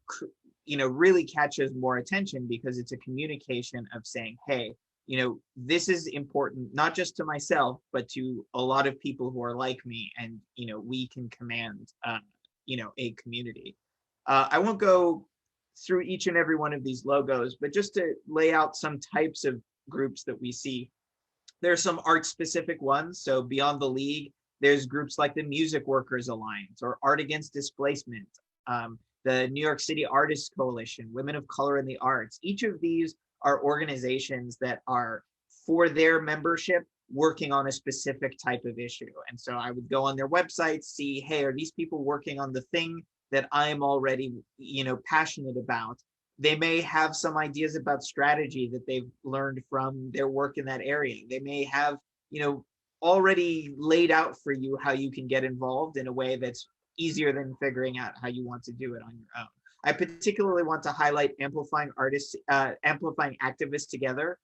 S2: really catches more attention because it's a communication of saying, hey, this is important, not just to myself, but to a lot of people who are like me, and we can command a community. I won't go through each and every one of these logos, but just to lay out some types of groups that we see. There's some art specific ones. So beyond the league, there's groups like the Music Workers Alliance or Art Against Displacement, the New York City Artists Coalition, Women of Color in the Arts. Each of these are organizations that are, for their membership, working on a specific type of issue. And so I would go on their website, see, hey, are these people working on the thing that I'm already, passionate about? They may have some ideas about strategy that they've learned from their work in that area. They may have, already laid out for you how you can get involved in a way that's easier than figuring out how you want to do it on your own. I particularly want to highlight Amplifying Activists Together.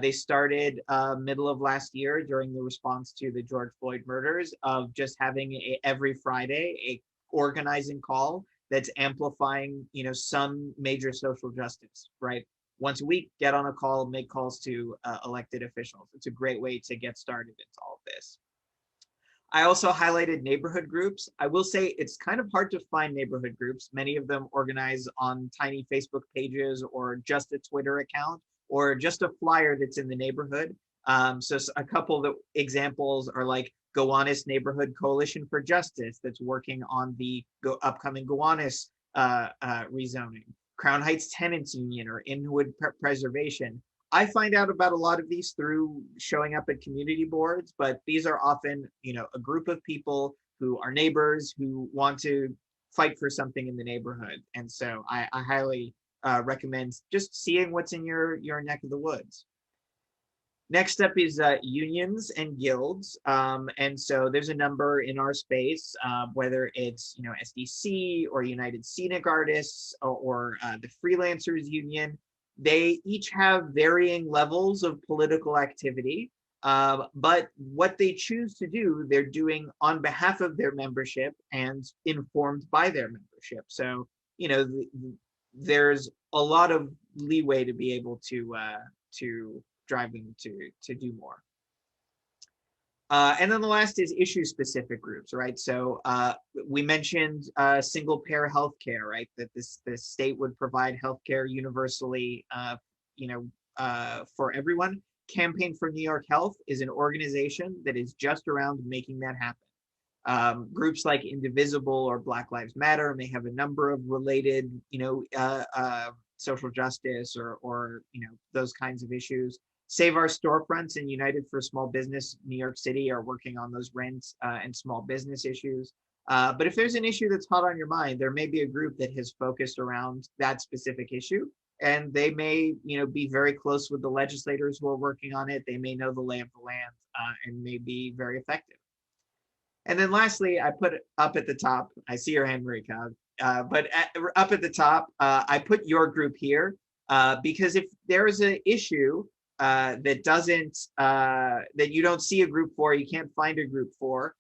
S2: They started middle of last year during the response to the George Floyd murders, of just having every Friday a organizing call that's amplifying, some major social justice, right? Once a week, get on a call, make calls to elected officials. It's a great way to get started into all of this. I also highlighted neighborhood groups. I will say it's kind of hard to find neighborhood groups. Many of them organize on tiny Facebook pages or just a Twitter account or just a flyer that's in the neighborhood. So a couple of the examples are like Gowanus Neighborhood Coalition for Justice that's working on the upcoming Gowanus rezoning, Crown Heights Tenants Union, or Inwood Preservation. I find out about a lot of these through showing up at community boards, but these are often, a group of people who are neighbors who want to fight for something in the neighborhood. And so I highly recommend just seeing what's in your neck of the woods. Next up is unions and guilds. And so there's a number in our space, whether it's, SDC or United Scenic Artists or the Freelancers Union. They each have varying levels of political activity, but what they choose to do, they're doing on behalf of their membership and informed by their membership. So, there's a lot of leeway to be able to drive them to do more. And then the last is issue-specific groups, right? So we mentioned single-payer healthcare, right? That the state would provide healthcare universally, for everyone. Campaign for New York Health is an organization that is just around making that happen. Groups like Indivisible or Black Lives Matter may have a number of related, social justice or those kinds of issues. Save Our Storefronts and United for Small Business New York City are working on those rent and small business issues. But if there's an issue that's hot on your mind, there may be a group that has focused around that specific issue, and they may, be very close with the legislators who are working on it. They may know the lay of the land and may be very effective. And then lastly, I put up at the top, I see your hand, Marika, but up at the top, I put your group here because if there is an issue that you don't see a group for, you can't find a group for,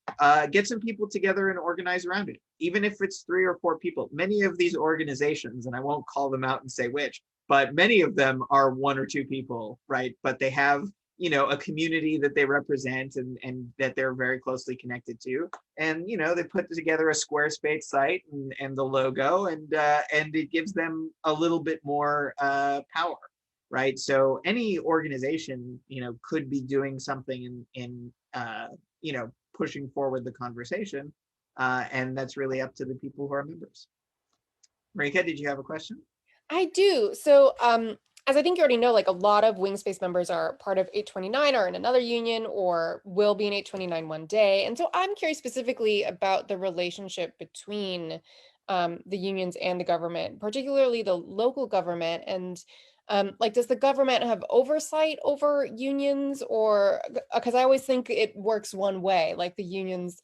S2: get some people together and organize around it. Even if it's 3 or 4 people, many of these organizations, and I won't call them out and say which, but many of them are 1 or 2 people, right? But they have, a community that they represent and that they're very closely connected to. And, they put together a Squarespace site and the logo and it gives them a little bit more power. Right. So any organization, could be doing something in pushing forward the conversation. And that's really up to the people who are members. Marika, did you have a question?
S1: I do. So, as I think you already know, like a lot of Wingspace members are part of 829 or in another union or will be in 829 one day. And so I'm curious specifically about the relationship between the unions and the government, particularly the local government. And does the government have oversight over unions, or because I always think it works one way, like the unions,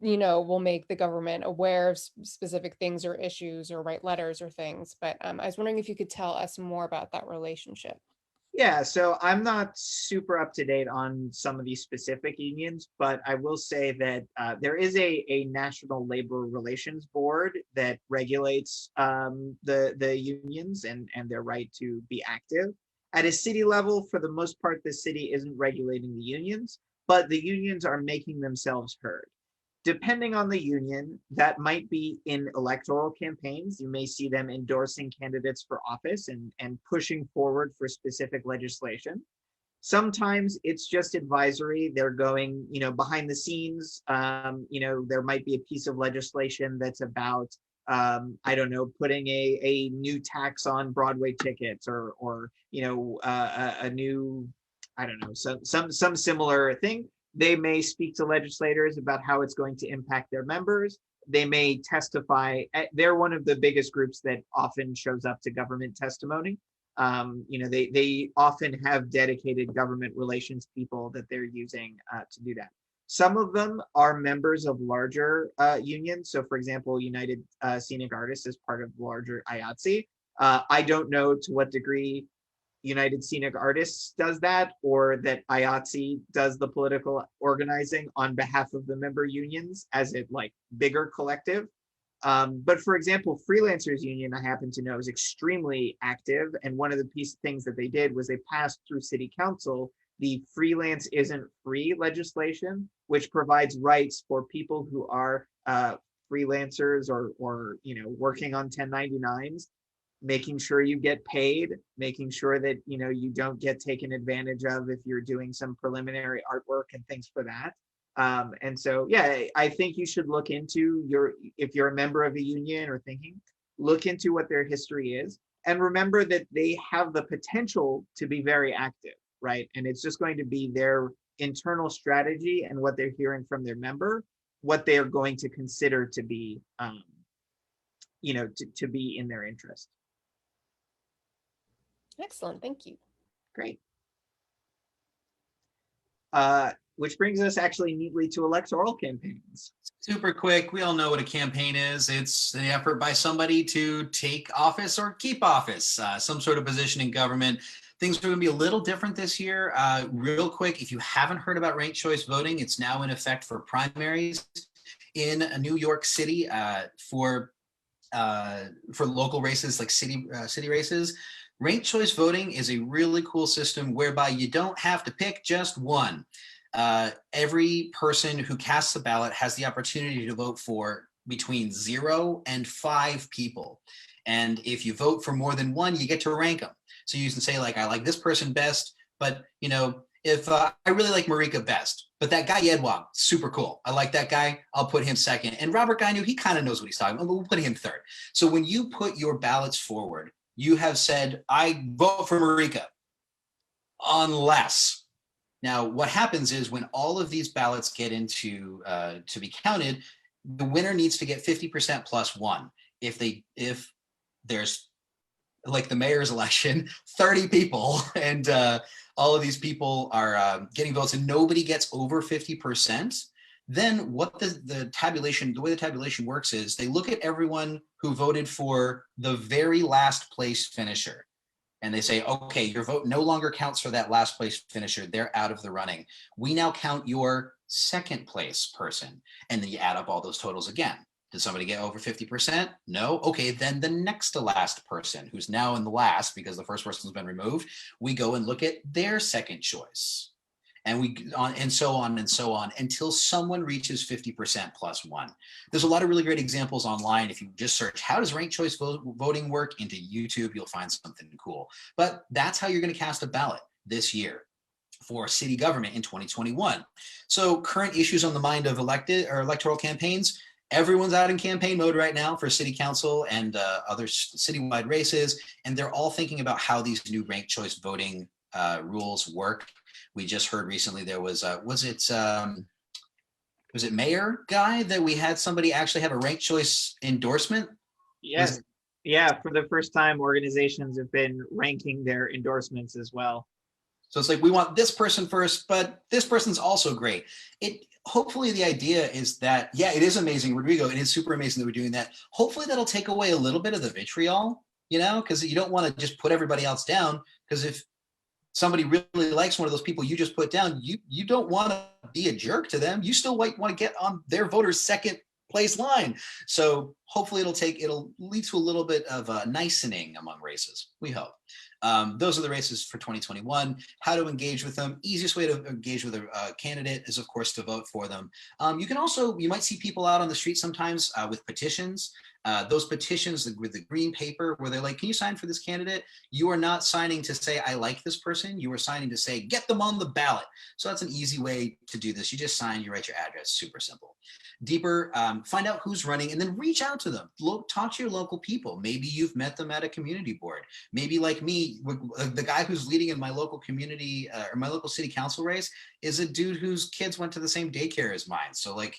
S1: will make the government aware of specific things or issues or write letters or things. But I was wondering if you could tell us more about that relationship.
S2: Yeah, so I'm not super up to date on some of these specific unions, but I will say that there is a National Labor Relations Board that regulates the unions and their right to be active. At a city level, for the most part, the city isn't regulating the unions, but the unions are making themselves heard. Depending on the union, that might be in electoral campaigns. You may see them endorsing candidates for office and pushing forward for specific legislation. Sometimes it's just advisory. They're going, behind the scenes. There might be a piece of legislation that's about, putting a new tax on Broadway tickets or a new, some similar thing. They may speak to legislators about how it's going to impact their members. They may testify. They're one of the biggest groups that often shows up to government testimony. They often have dedicated government relations people that they're using to do that. Some of them are members of larger unions. So for example, United Scenic Artists is part of larger IATSE. I don't know to what degree United Scenic Artists does that, or that IATSE does the political organizing on behalf of the member unions as a bigger collective. But for example, Freelancers Union, I happen to know, is extremely active. And one of the things that they did was they passed through City Council the Freelance Isn't Free legislation, which provides rights for people who are freelancers or working on 1099s, making sure you get paid, making sure that you don't get taken advantage of if you're doing some preliminary artwork and things for that. And so, yeah, I think you should look into if you're a member of a union or thinking, look into what their history is. And remember that they have the potential to be very active, right? And it's just going to be their internal strategy and what they're hearing from their member, what they are going to consider to be, to be in their interest.
S1: Excellent, thank you.
S2: Great. Which brings us actually neatly to electoral campaigns.
S3: Super quick, we all know what a campaign is. It's the effort by somebody to take office or keep office, some sort of position in government. Things are going to be a little different this year. Real quick, if you haven't heard about ranked choice voting, it's now in effect for primaries in New York City for local races like city races. Ranked choice voting is a really cool system whereby you don't have to pick just one. Every person who casts a ballot has the opportunity to vote for between 0 and 5 people. And if you vote for more than one, you get to rank them. So you can say, like, I like this person best, but if I really like Marika best, but that guy Yedwab, super cool. I like that guy. I'll put him second. And Robert Gonyo, he kind of knows what he's talking about. We'll put him third. So when you put your ballots forward, you have said, I vote for Marika, unless. Now, what happens is when all of these ballots get into to be counted, the winner needs to get 50% plus one. If there's, like the mayor's election, 30 people, and all of these people are getting votes and nobody gets over 50%, then what the way the tabulation works is they look at everyone who voted for the very last place finisher. And they say, okay, your vote no longer counts for that last place finisher. They're out of the running. We now count your second place person. And then you add up all those totals again. Did somebody get over 50%? No. Okay, then the next to last person, who's now in the last because the first person's been removed, we go and look at their second choice. And and so on and so on until someone reaches 50% plus one. There's a lot of really great examples online. If you just search, how does ranked choice voting work into YouTube, you'll find something cool. But that's how you're going to cast a ballot this year for city government in 2021. So current issues on the mind of electoral campaigns, everyone's out in campaign mode right now for city council and other citywide races. And they're all thinking about how these new ranked choice voting rules work. We just heard recently there was it mayor guy that we had somebody actually have a ranked choice endorsement?
S2: Yes. Yeah, for the first time, organizations have been ranking their endorsements as well.
S3: So it's like, we want this person first, but this person's also great. Hopefully the idea is that, yeah, it is amazing, Rodrigo. It is super amazing that we're doing that. Hopefully that'll take away a little bit of the vitriol, because you don't want to just put everybody else down. Because if somebody really likes one of those people you just put down, you don't want to be a jerk to them. You still want to get on their voter's second place line. So hopefully it'll lead to a little bit of a nicening among races, we hope. Those are the races for 2021. How to engage with them. Easiest way to engage with a candidate is, of course, to vote for them. You might see people out on the street sometimes with petitions. Those petitions with the green paper where they're like, can you sign for this candidate? You are not signing to say, I like this person. You are signing to say, get them on the ballot. So that's an easy way to do this. You just sign, you write your address, super simple. Deeper, find out who's running and then reach out to them. Talk to your local people. Maybe you've met them at a community board. Maybe like me, the guy who's leading in my local community or my local city council race is a dude whose kids went to the same daycare as mine. So like,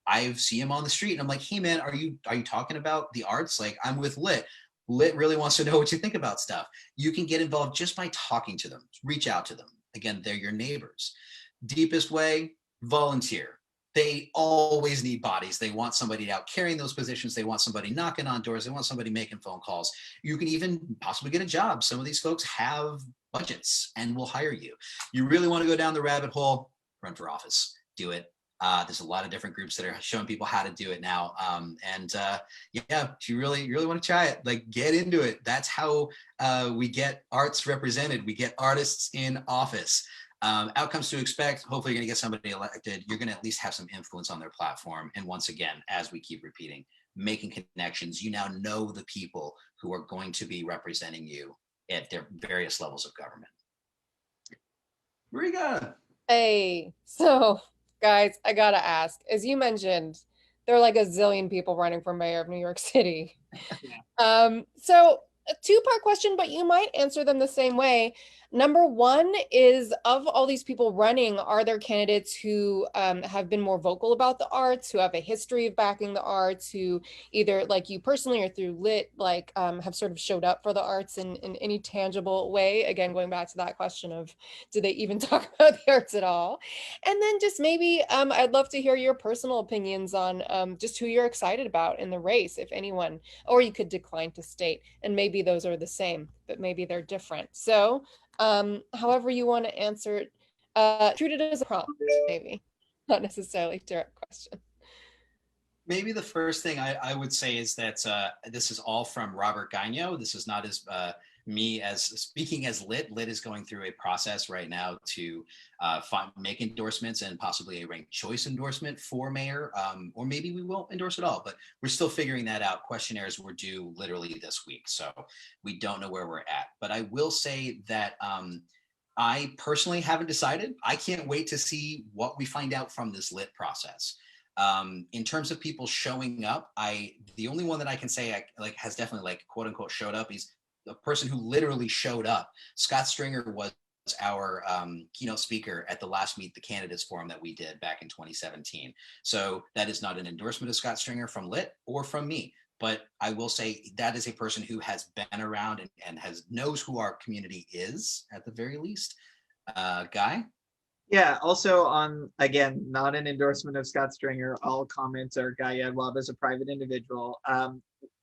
S3: I see him on the street and I'm like, hey man, are you talking about the arts? Like, I'm with Lit. Lit really wants to know what you think about stuff. You can get involved just by talking to them. Reach out to them. Again, they're your neighbors. Deepest way, volunteer. They always need bodies. They want somebody out carrying those positions. They want somebody knocking on doors. They want somebody making phone calls. You can even possibly get a job. Some of these folks have budgets and will hire you. You really want to go down the rabbit hole, run for office. Do it. There's a lot of different groups that are showing people how to do it now. Yeah, if you really want to try it, like, get into it. That's how we get arts represented. We get artists in office. Outcomes to expect. Hopefully you're going to get somebody elected. You're going to at least have some influence on their platform. And once again, as we keep repeating, making connections, you now know the people who are going to be representing you at their various levels of government. Mariga.
S1: Hey, so Guys, I gotta ask, as you mentioned, there are like a zillion people running for mayor of New York City.
S2: Yeah.
S1: So a two-part question, but you might answer them the same way. Number one is, of all these people running, are there candidates who have been more vocal about the arts, who have a history of backing the arts, who either like you personally or through Lit, like have sort of showed up for the arts in any tangible way? Again, going back to that question of, do they even talk about the arts at all? And then just maybe I'd love to hear your personal opinions on just who you're excited about in the race, if anyone, or you could decline to state, and maybe those are the same, but maybe they're different. So however you want to answer it, treat it as a prompt, maybe, not necessarily a direct question.
S3: Maybe the first thing I would say is that this is all from Robert Gonyo. This is not as me as speaking as Lit. Lit is going through a process right now to make endorsements and possibly a ranked choice endorsement for mayor, or maybe we won't endorse it all, but we're still figuring that out. Questionnaires were due literally this week, so we don't know where we're at. But I will say that I personally haven't decided. I can't wait to see what we find out from this Lit process. In terms of people showing up, the only one that I can say has definitely like quote unquote showed up is the person who literally showed up. Scott Stringer was our keynote speaker at the last Meet the Candidates forum that we did back in 2017. So that is not an endorsement of Scott Stringer from Lit or from me, but I will say that is a person who has been around and knows who our community is at the very least. Guy?
S2: Yeah, also on, again, not an endorsement of Scott Stringer. All comments are Guy Yedwab as a private individual.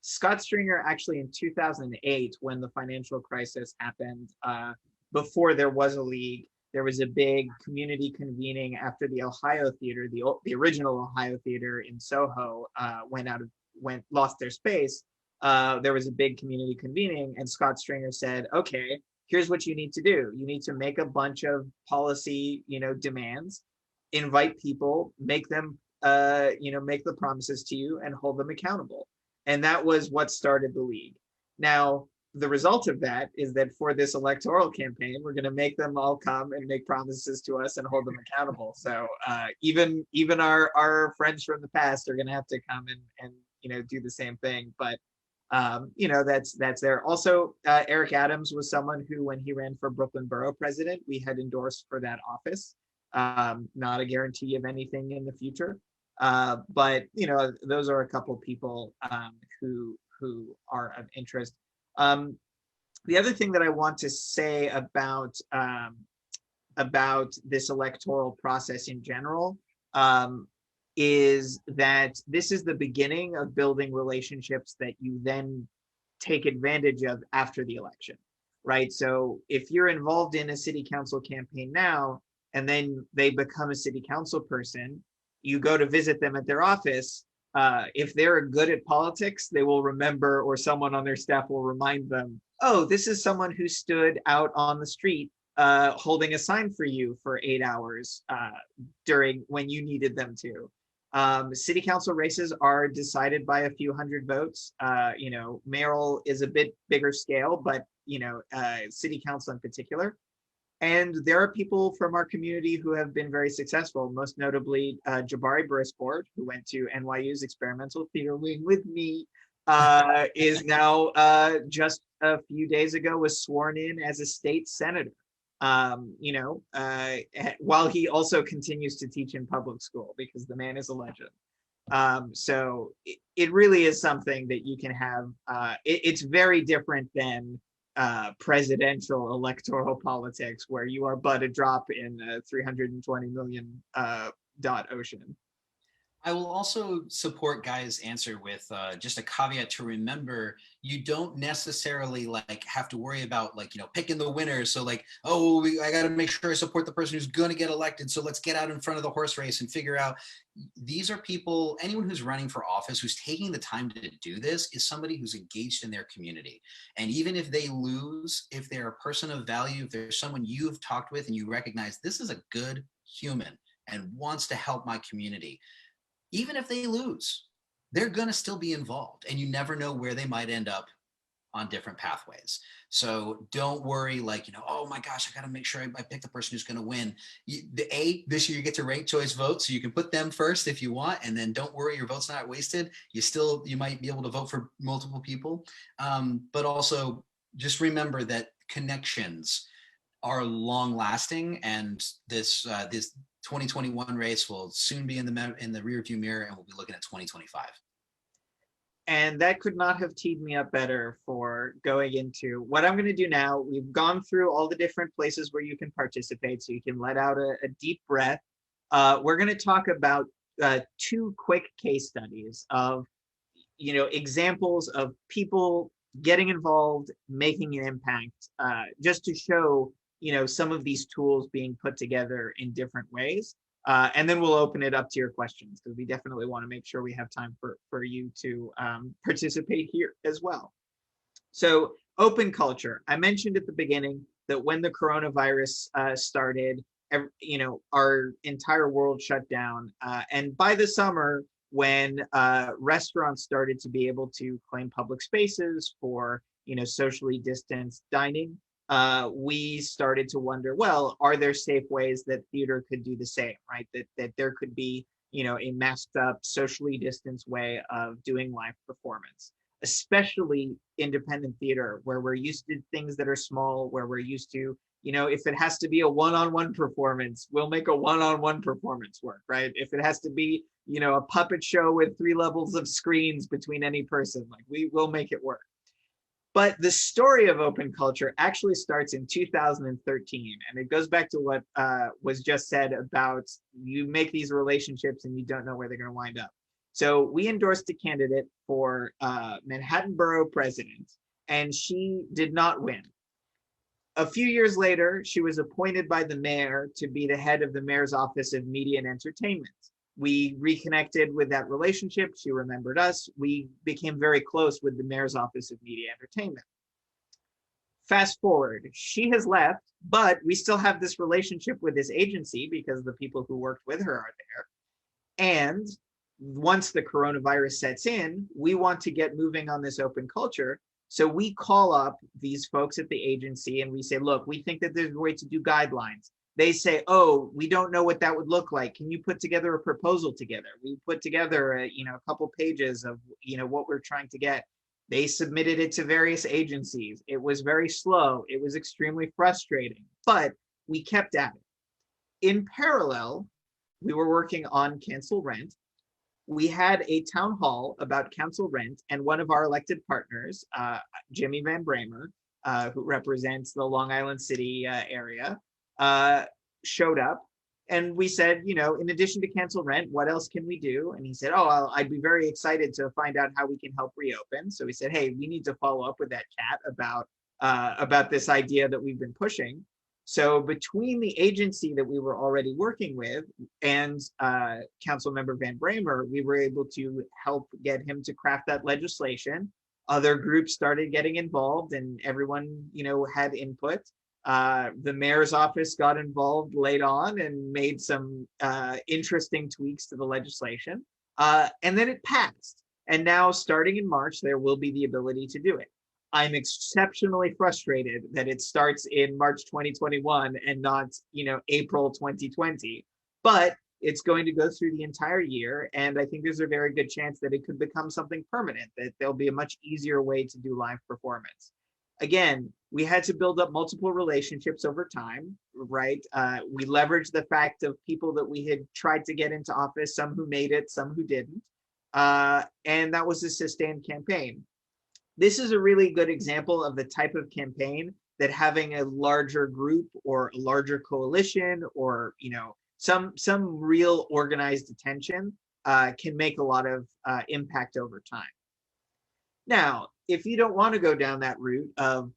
S2: Scott Stringer actually in 2008, when the financial crisis happened, before there was a league, there was a big community convening after the Ohio Theater, the original Ohio Theater in Soho, lost their space. There was a big community convening, and Scott Stringer said, okay, here's what you need to do. You need to make a bunch of policy, demands, invite people, make them, make the promises to you and hold them accountable. And that was what started the league. Now, the result of that is that for this electoral campaign, we're going to make them all come and make promises to us and hold them accountable. So even our friends from the past are going to have to come and do the same thing. But that's there. Also, Eric Adams was someone who, when he ran for Brooklyn Borough President, we had endorsed for that office. Not a guarantee of anything in the future, but those are a couple people who are of interest. The other thing that I want to say about this electoral process in general is that this is the beginning of building relationships that you then take advantage of after the election, right? So if you're involved in a city council campaign now, and then they become a city council person, you go to visit them at their office. If they're good at politics, they will remember, or someone on their staff will remind them, oh, this is someone who stood out on the street holding a sign for you for 8 hours during when you needed them to. City council races are decided by a few hundred votes. Mayoral is a bit bigger scale, but city council in particular. And there are people from our community who have been very successful, most notably Jabari Brisport, who went to NYU's experimental theater wing with me, is now just a few days ago was sworn in as a state senator. While he also continues to teach in public school because the man is a legend. So it really is something that you can have. It's very different than presidential electoral politics, where you are but a drop in a 320 million dot ocean.
S3: I will also support Guy's answer with just a caveat to remember: you don't necessarily have to worry about picking the winners. So I got to make sure I support the person who's going to get elected. So let's get out in front of the horse race and figure out. These are people. Anyone who's running for office, who's taking the time to do this, is somebody who's engaged in their community. And even if they lose, if they're a person of value, if there's someone you've talked with and you recognize this is a good human and wants to help my community, even if they lose, they're going to still be involved, and you never know where they might end up on different pathways. So don't worry, like, oh my gosh, I got to make sure I pick the person who's going to win. This year you get to rank choice vote, so you can put them first if you want, and then don't worry, your vote's not wasted. You might be able to vote for multiple people, but also just remember that connections are long lasting, and this 2021 race will soon be in the rear view mirror, and we'll be looking at 2025.
S2: And that could not have teed me up better for going into what I'm going to do now. We've gone through all the different places where you can participate, so you can let out a deep breath. We're going to talk about 2 quick case studies of, examples of people getting involved, making an impact, just to show, some of these tools being put together in different ways. And then we'll open it up to your questions, because we definitely want to make sure we have time for you to participate here as well. So open culture. I mentioned at the beginning that when the coronavirus started, our entire world shut down. And by the summer, when restaurants started to be able to claim public spaces for, socially distanced dining, we started to wonder, well, are there safe ways that theater could do the same, right? That there could be, a masked up, socially distanced way of doing live performance, especially independent theater, where we're used to things that are small, where we're used to, if it has to be a one-on-one performance, we'll make a one-on-one performance work, right? If it has to be, a puppet show with 3 levels of screens between any person, like we will make it work. But the story of open culture actually starts in 2013, and it goes back to what was just said about you make these relationships and you don't know where they're going to wind up. So we endorsed a candidate for Manhattan Borough President, and she did not win. A few years later, she was appointed by the mayor to be the head of the mayor's office of media and entertainment. We reconnected with that relationship. She remembered us. We became very close with the mayor's office of media and entertainment. Fast forward, she has left, but we still have this relationship with this agency because the people who worked with her are there. And once the coronavirus sets in, we want to get moving on this open culture. So we call up these folks at the agency and we say, look, we think that there's a way to do guidelines. They say, oh, we don't know what that would look like. Can you put together a proposal together? We put together a couple pages of what we're trying to get. They submitted it to various agencies. It was very slow. It was extremely frustrating, but we kept at it. In parallel, we were working on cancel rent. We had a town hall about cancel rent, and one of our elected partners, Jimmy Van Bramer, who represents the Long Island City area, showed up, and we said, in addition to cancel rent, what else can we do? And he said, oh, I'd be very excited to find out how we can help reopen. So we said, hey, we need to follow up with that cat about this idea that we've been pushing. So between the agency that we were already working with and Council Member Van Bramer, we were able to help get him to craft that legislation. Other groups started getting involved, and everyone, had input. The mayor's office got involved late on and made some interesting tweaks to the legislation. And then it passed. And now, starting in March, there will be the ability to do it. I'm exceptionally frustrated that it starts in March 2021 and not, April 2020. But it's going to go through the entire year. And I think there's a very good chance that it could become something permanent, that there'll be a much easier way to do live performance. Again, we had to build up multiple relationships over time, right? We leveraged the fact of people that we had tried to get into office, some who made it, some who didn't. And that was a sustained campaign. This is a really good example of the type of campaign that having a larger group or a larger coalition or, some real organized attention can make a lot of impact over time. Now, if you don't want to go down that route of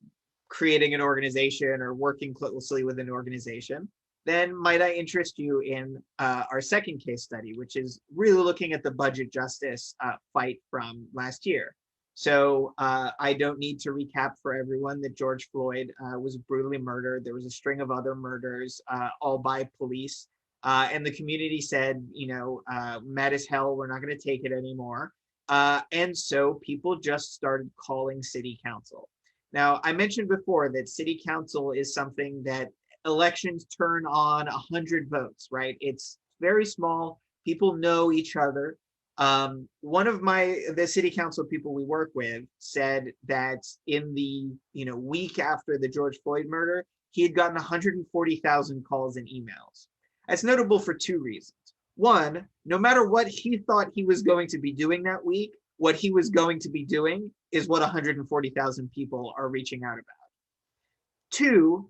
S2: creating an organization or working closely with an organization, then might I interest you in our second case study, which is really looking at the budget justice fight from last year. So I don't need to recap for everyone that George Floyd was brutally murdered. There was a string of other murders, all by police. And the community said, mad as hell, we're not going to take it anymore. And so people just started calling city council. Now, I mentioned before that city council is something that elections turn on 100 votes, right? It's very small. People know each other. One of the city council people we work with said that in the week after the George Floyd murder, he had gotten 140,000 calls and emails. That's notable for two reasons. One, no matter what he thought he was going to be doing that week, what he was going to be doing is what 140,000 people are reaching out about. Two,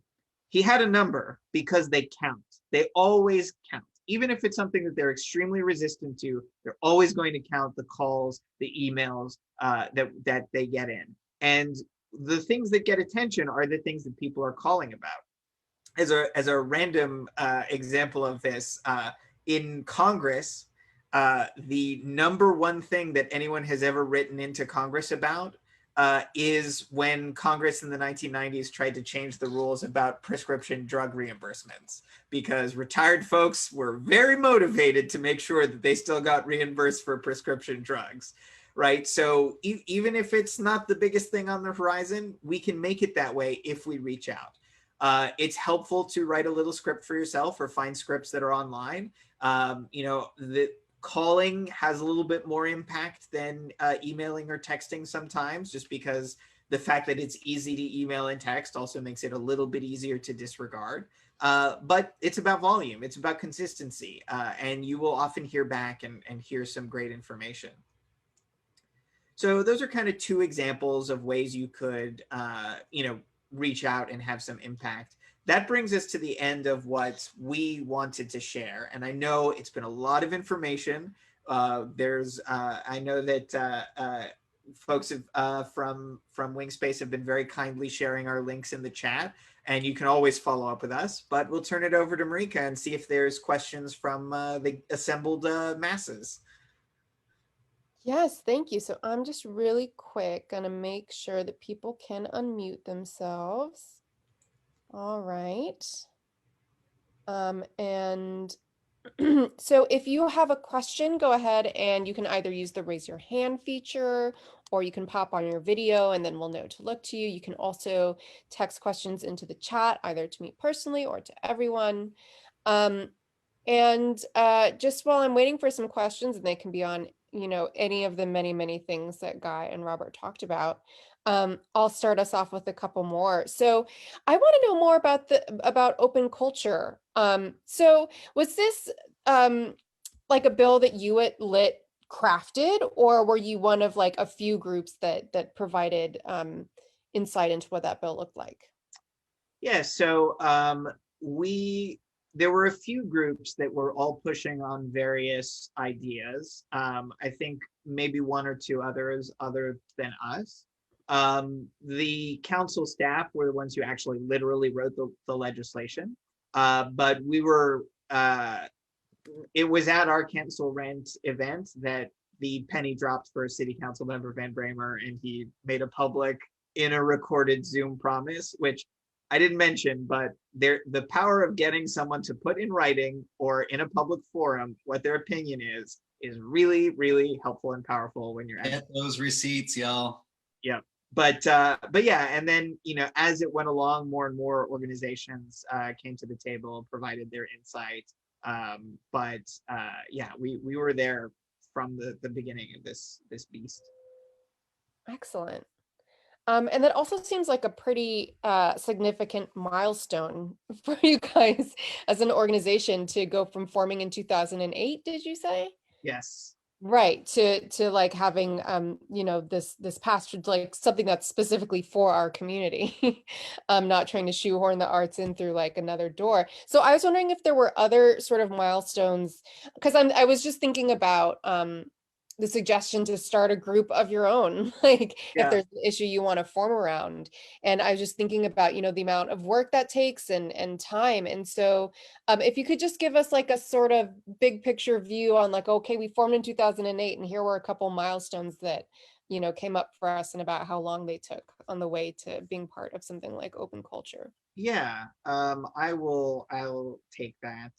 S2: he had a number because they count. They always count. Even if it's something that they're extremely resistant to, they're always going to count the calls, the emails that they get in. And the things that get attention are the things that people are calling about. As a random example of this, in Congress, the number one thing that anyone has ever written into Congress about is when Congress in the 1990s tried to change the rules about prescription drug reimbursements, because retired folks were very motivated to make sure that they still got reimbursed for prescription drugs, right? So even if it's not the biggest thing on the horizon, we can make it that way if we reach out. It's helpful to write a little script for yourself or find scripts that are online. The calling has a little bit more impact than emailing or texting sometimes, just because the fact that it's easy to email and text also makes it a little bit easier to disregard. But it's about volume, it's about consistency, and you will often hear back and hear some great information. So those are kind of two examples of ways you could, reach out and have some impact. That brings us to the end of what we wanted to share. And I know it's been a lot of information. I know that folks from Wingspace have been very kindly sharing our links in the chat, and you can always follow up with us, but we'll turn it over to Marika and see if there's questions from the assembled masses.
S1: Yes, thank you. So I'm just really quick gonna make sure that people can unmute themselves. All right. And so if you have a question, go ahead and you can either use the raise your hand feature, or you can pop on your video and then we'll know to look to you. You can also text questions into the chat, either to me personally or to everyone. And just while I'm waiting for some questions, and they can be on, any of the many, many things that Guy and Robert talked about, I'll start us off with a couple more. So I want to know more about open culture. So was this like a bill that you at Lit crafted, or were you one of like a few groups that provided insight into what that bill looked like?
S2: Yeah, so there were a few groups that were all pushing on various ideas. I think maybe one or two others other than us. The council staff were the ones who actually literally wrote the legislation. But it was at our cancel rent event that the penny dropped for city council member Van Bramer, and he made a public in a recorded Zoom promise, which I didn't mention, but the power of getting someone to put in writing or in a public forum what their opinion is really, really helpful and powerful when you're
S3: get those receipts, y'all.
S2: Yeah. But yeah, and then as it went along, more and more organizations came to the table, provided their insight. Yeah, we were there from the beginning of this beast.
S1: Excellent. And that also seems like a pretty significant milestone for you guys as an organization to go from forming in 2008, did you say?
S2: Yes.
S1: Right, to like having this past like something that's specifically for our community. Not trying to shoehorn the arts in through like another door. So I was wondering if there were other sort of milestones, because I was just thinking about the suggestion to start a group of your own, like if there's an issue you want to form around. And I was just thinking about, the amount of work that takes and time. And so if you could just give us like a sort of big picture view on like, okay, we formed in 2008 and here were a couple milestones that, came up for us, and about how long they took on the way to being part of something like open culture.
S2: Yeah, I'll take that.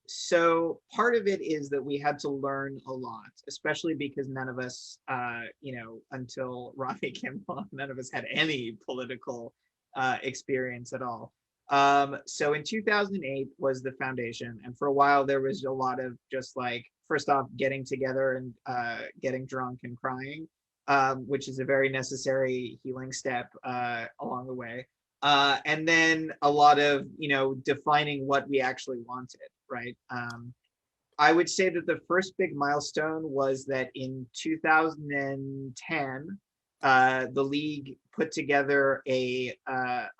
S2: So part of it is that we had to learn a lot, especially because none of us, until Rafi came along, none of us had any political experience at all. So in 2008 was the foundation, and for a while there was a lot of just like, first off, getting together and getting drunk and crying, which is a very necessary healing step along the way. And then a lot of defining what we actually wanted, right? I would say that the first big milestone was that in 2010, the league put together a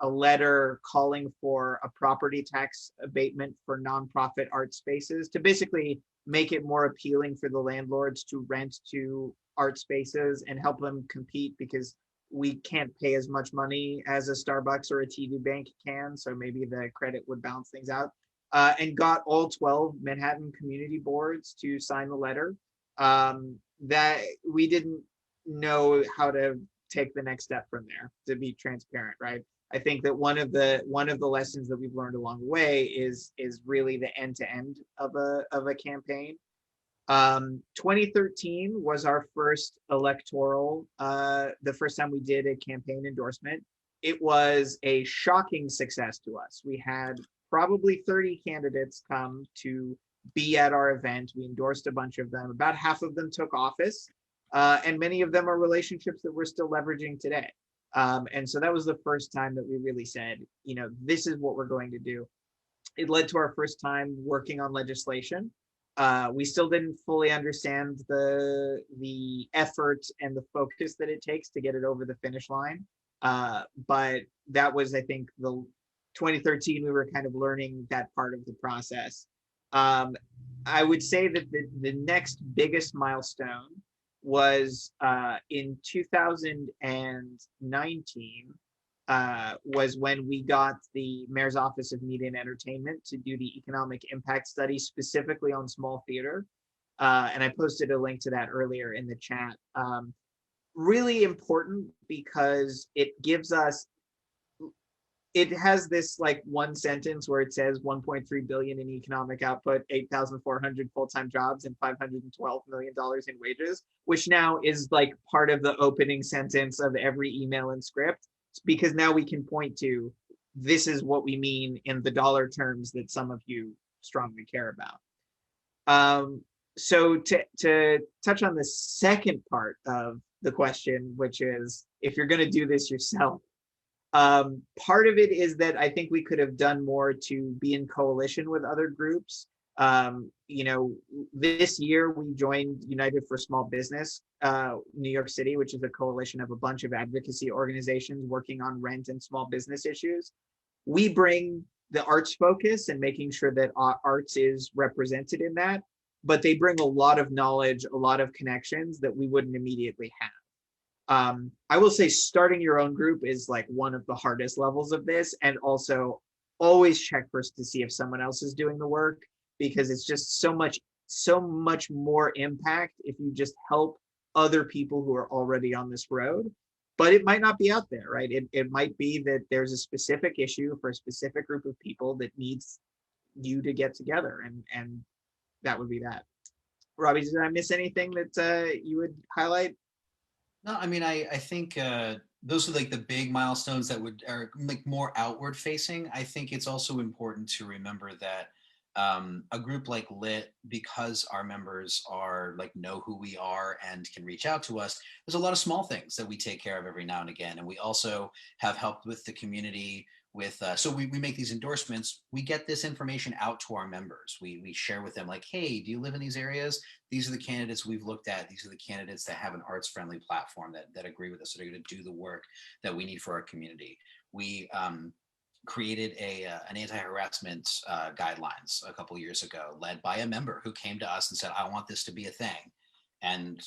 S2: letter calling for a property tax abatement for nonprofit art spaces to basically make it more appealing for the landlords to rent to art spaces and help them compete, because we can't pay as much money as a Starbucks or a TV bank can. So maybe the credit would balance things out. And got all 12 Manhattan community boards to sign the letter. That we didn't know how to take the next step from there, to be transparent, right? I think that one of the lessons that we've learned along the way is really the end to end of a campaign. 2013 was our first electoral, the first time we did a campaign endorsement. It was a shocking success to us. We had probably 30 candidates come to be at our event. We endorsed a bunch of them. About half of them took office, and many of them are relationships that we're still leveraging today. And so that was the first time that we really said, this is what we're going to do. It led to our first time working on legislation. We still didn't fully understand the effort and the focus that it takes to get it over the finish line. But that was, I think, the 2013, we were kind of learning that part of the process. I would say that the next biggest milestone was in 2019, was when we got the Mayor's Office of Media and Entertainment to do the economic impact study specifically on small theater. And I posted a link to that earlier in the chat. Really important because it has this like one sentence where it says 1.3 billion in economic output, 8,400 full-time jobs, and $512 million in wages, which now is like part of the opening sentence of every email and script, because now we can point to, this is what we mean in the dollar terms that some of you strongly care about. So to touch on the second part of the question, which is, if you're going to do this yourself, part of it is that I think we could have done more to be in coalition with other groups. This year we joined United for Small Business, New York City, which is a coalition of a bunch of advocacy organizations working on rent and small business issues. We bring the arts focus and making sure that arts is represented in that, but they bring a lot of knowledge, a lot of connections that we wouldn't immediately have. I will say starting your own group is like one of the hardest levels of this, and also always check first to see if someone else is doing the work, because it's just so much more impact if you just help other people who are already on this road. But it might not be out there, right? It might be that there's a specific issue for a specific group of people that needs you to get together, and that would be that. Robbie, did I miss anything that you would highlight?
S3: No, I mean, I think those are like the big milestones that are like more outward facing. I think it's also important to remember that a group like Lit, because our members are like know who we are and can reach out to us, there's a lot of small things that we take care of every now and again. And we also have helped with the community with, so we make these endorsements, we get this information out to our members. We share with them like, hey, do you live in these areas? These are the candidates we've looked at. These are the candidates that have an arts friendly platform that agree with us, that are going to do the work that we need for our community. We created an anti-harassment guidelines a couple years ago, led by a member who came to us and said, I want this to be a thing. And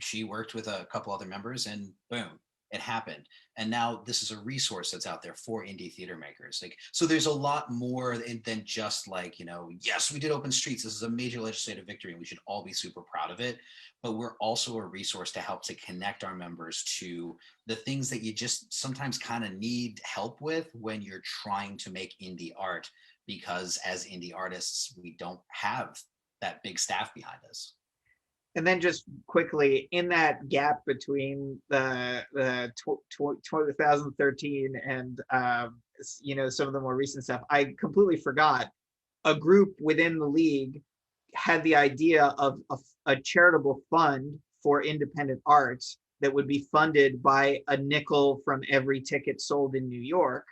S3: she worked with a couple other members, and boom, it happened. And now this is a resource that's out there for indie theater makers. Like, so there's a lot more than just like, you know, yes, we did open streets. This is a major legislative victory and we should all be super proud of it. But we're also a resource to help to connect our members to the things that you just sometimes kind of need help with when you're trying to make indie art, because as indie artists, we don't have that big staff behind us.
S2: And then just quickly, in that gap between the 2013 and you know, some of the more recent stuff, I completely forgot a group within the league had the idea of a charitable fund for independent arts that would be funded by a nickel from every ticket sold in New York.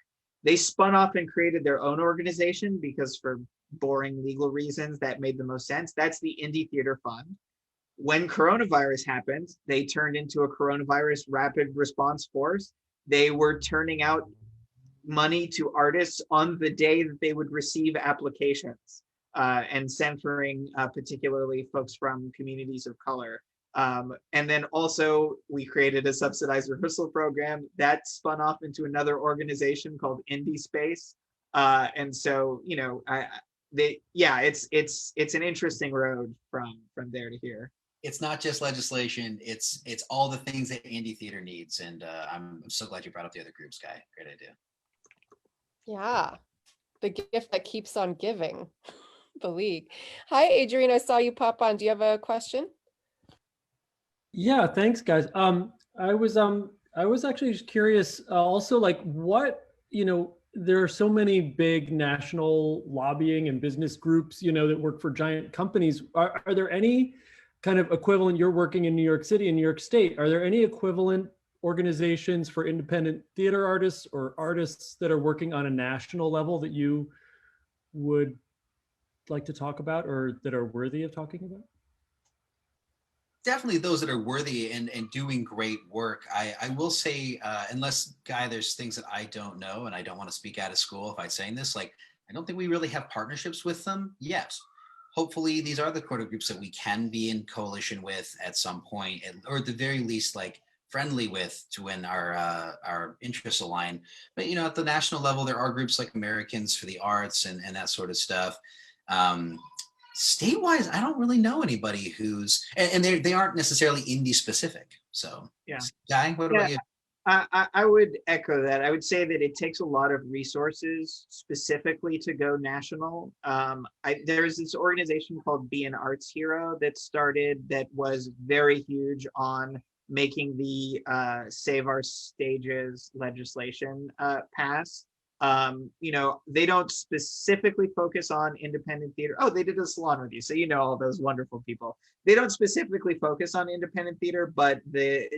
S2: They spun off and created their own organization because, for boring legal reasons, that made the most sense. That's the Indie Theater Fund. When coronavirus happened, they turned into a coronavirus rapid response force. They were turning out money to artists on the day that they would receive applications, and centering particularly folks from communities of color. And then also we created a subsidized rehearsal program that spun off into another organization called Wingspace. And so, you know, it's an interesting road from there to here.
S3: It's not just legislation, it's all the things that indie theater needs. And I'm so glad you brought up the other groups, Guy. Great idea.
S1: Yeah, the gift that keeps on giving, the league. Hi, Adrienne, I saw you pop on. Do you have a question?
S4: Yeah, thanks, guys. I was actually just curious, also, like, what, you know, there are so many big national lobbying and business groups, you know, that work for giant companies. Are there any kind of equivalent? You're working in New York City and New York State. Are there any equivalent organizations for independent theater artists or artists that are working on a national level that you would like to talk about or that are worthy of talking about?
S3: Definitely those that are worthy and doing great work. I will say, unless, Guy, there's things that I don't know, and I don't want to speak out of school if I'm saying this, like, I don't think we really have partnerships with them yet. Hopefully these are the sort of groups that we can be in coalition with at some point, or at the very least, like, friendly with, to when our interests align. But, you know, at the national level, there are groups like Americans for the Arts and that sort of stuff. State-wise, I don't really know anybody who's, and they aren't necessarily indie specific. So,
S2: yeah.
S3: Guy, what about you?
S2: I would echo that. I would say that it takes a lot of resources specifically to go national. There's this organization called Be an Arts Hero that started, that was very huge on making the Save Our Stages legislation pass. You know, they don't specifically focus on independent theater. Oh, they did a salon with you, so you know all those wonderful people. They don't specifically focus on independent theater, but the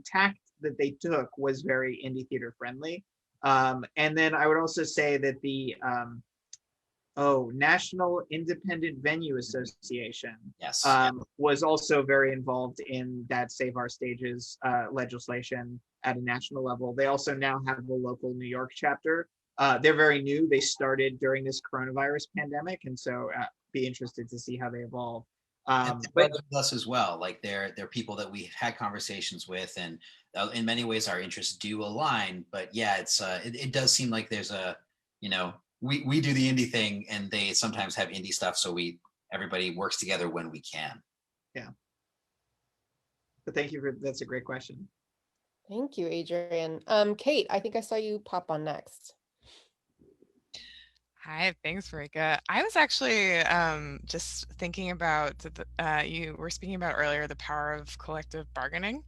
S2: tact that they took was very indie theater friendly. And then I would also say that the National Independent Venue Association,
S3: yes,
S2: was also very involved in that Save Our Stages legislation at a national level. They also now have a local New York chapter. They're very new. They started during this coronavirus pandemic, and so be interested to see how they evolve.
S3: But with us as well, like they're people that we've had conversations with, and in many ways our interests do align. But yeah, it does seem like there's a, you know, we do the indie thing, and they sometimes have indie stuff, so everybody works together when we can.
S2: Yeah. But thank you that's a great question.
S1: Thank you, Adrienne. Kate, I think I saw you pop on next.
S5: Hi, thanks, Marika. I was actually just thinking about you were speaking about earlier the power of collective bargaining,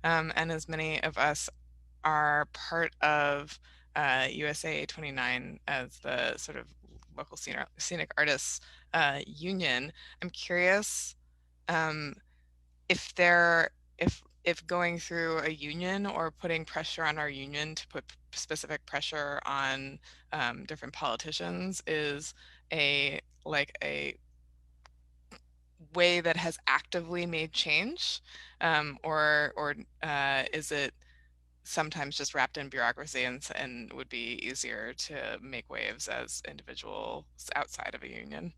S5: and as many of us are part of USA 29 as the sort of local scenic artists union. I'm curious if going through a union or putting pressure on our union to put specific pressure on different politicians is a way that has actively made change, or is it sometimes just wrapped in bureaucracy and would be easier to make waves as individuals outside of a union?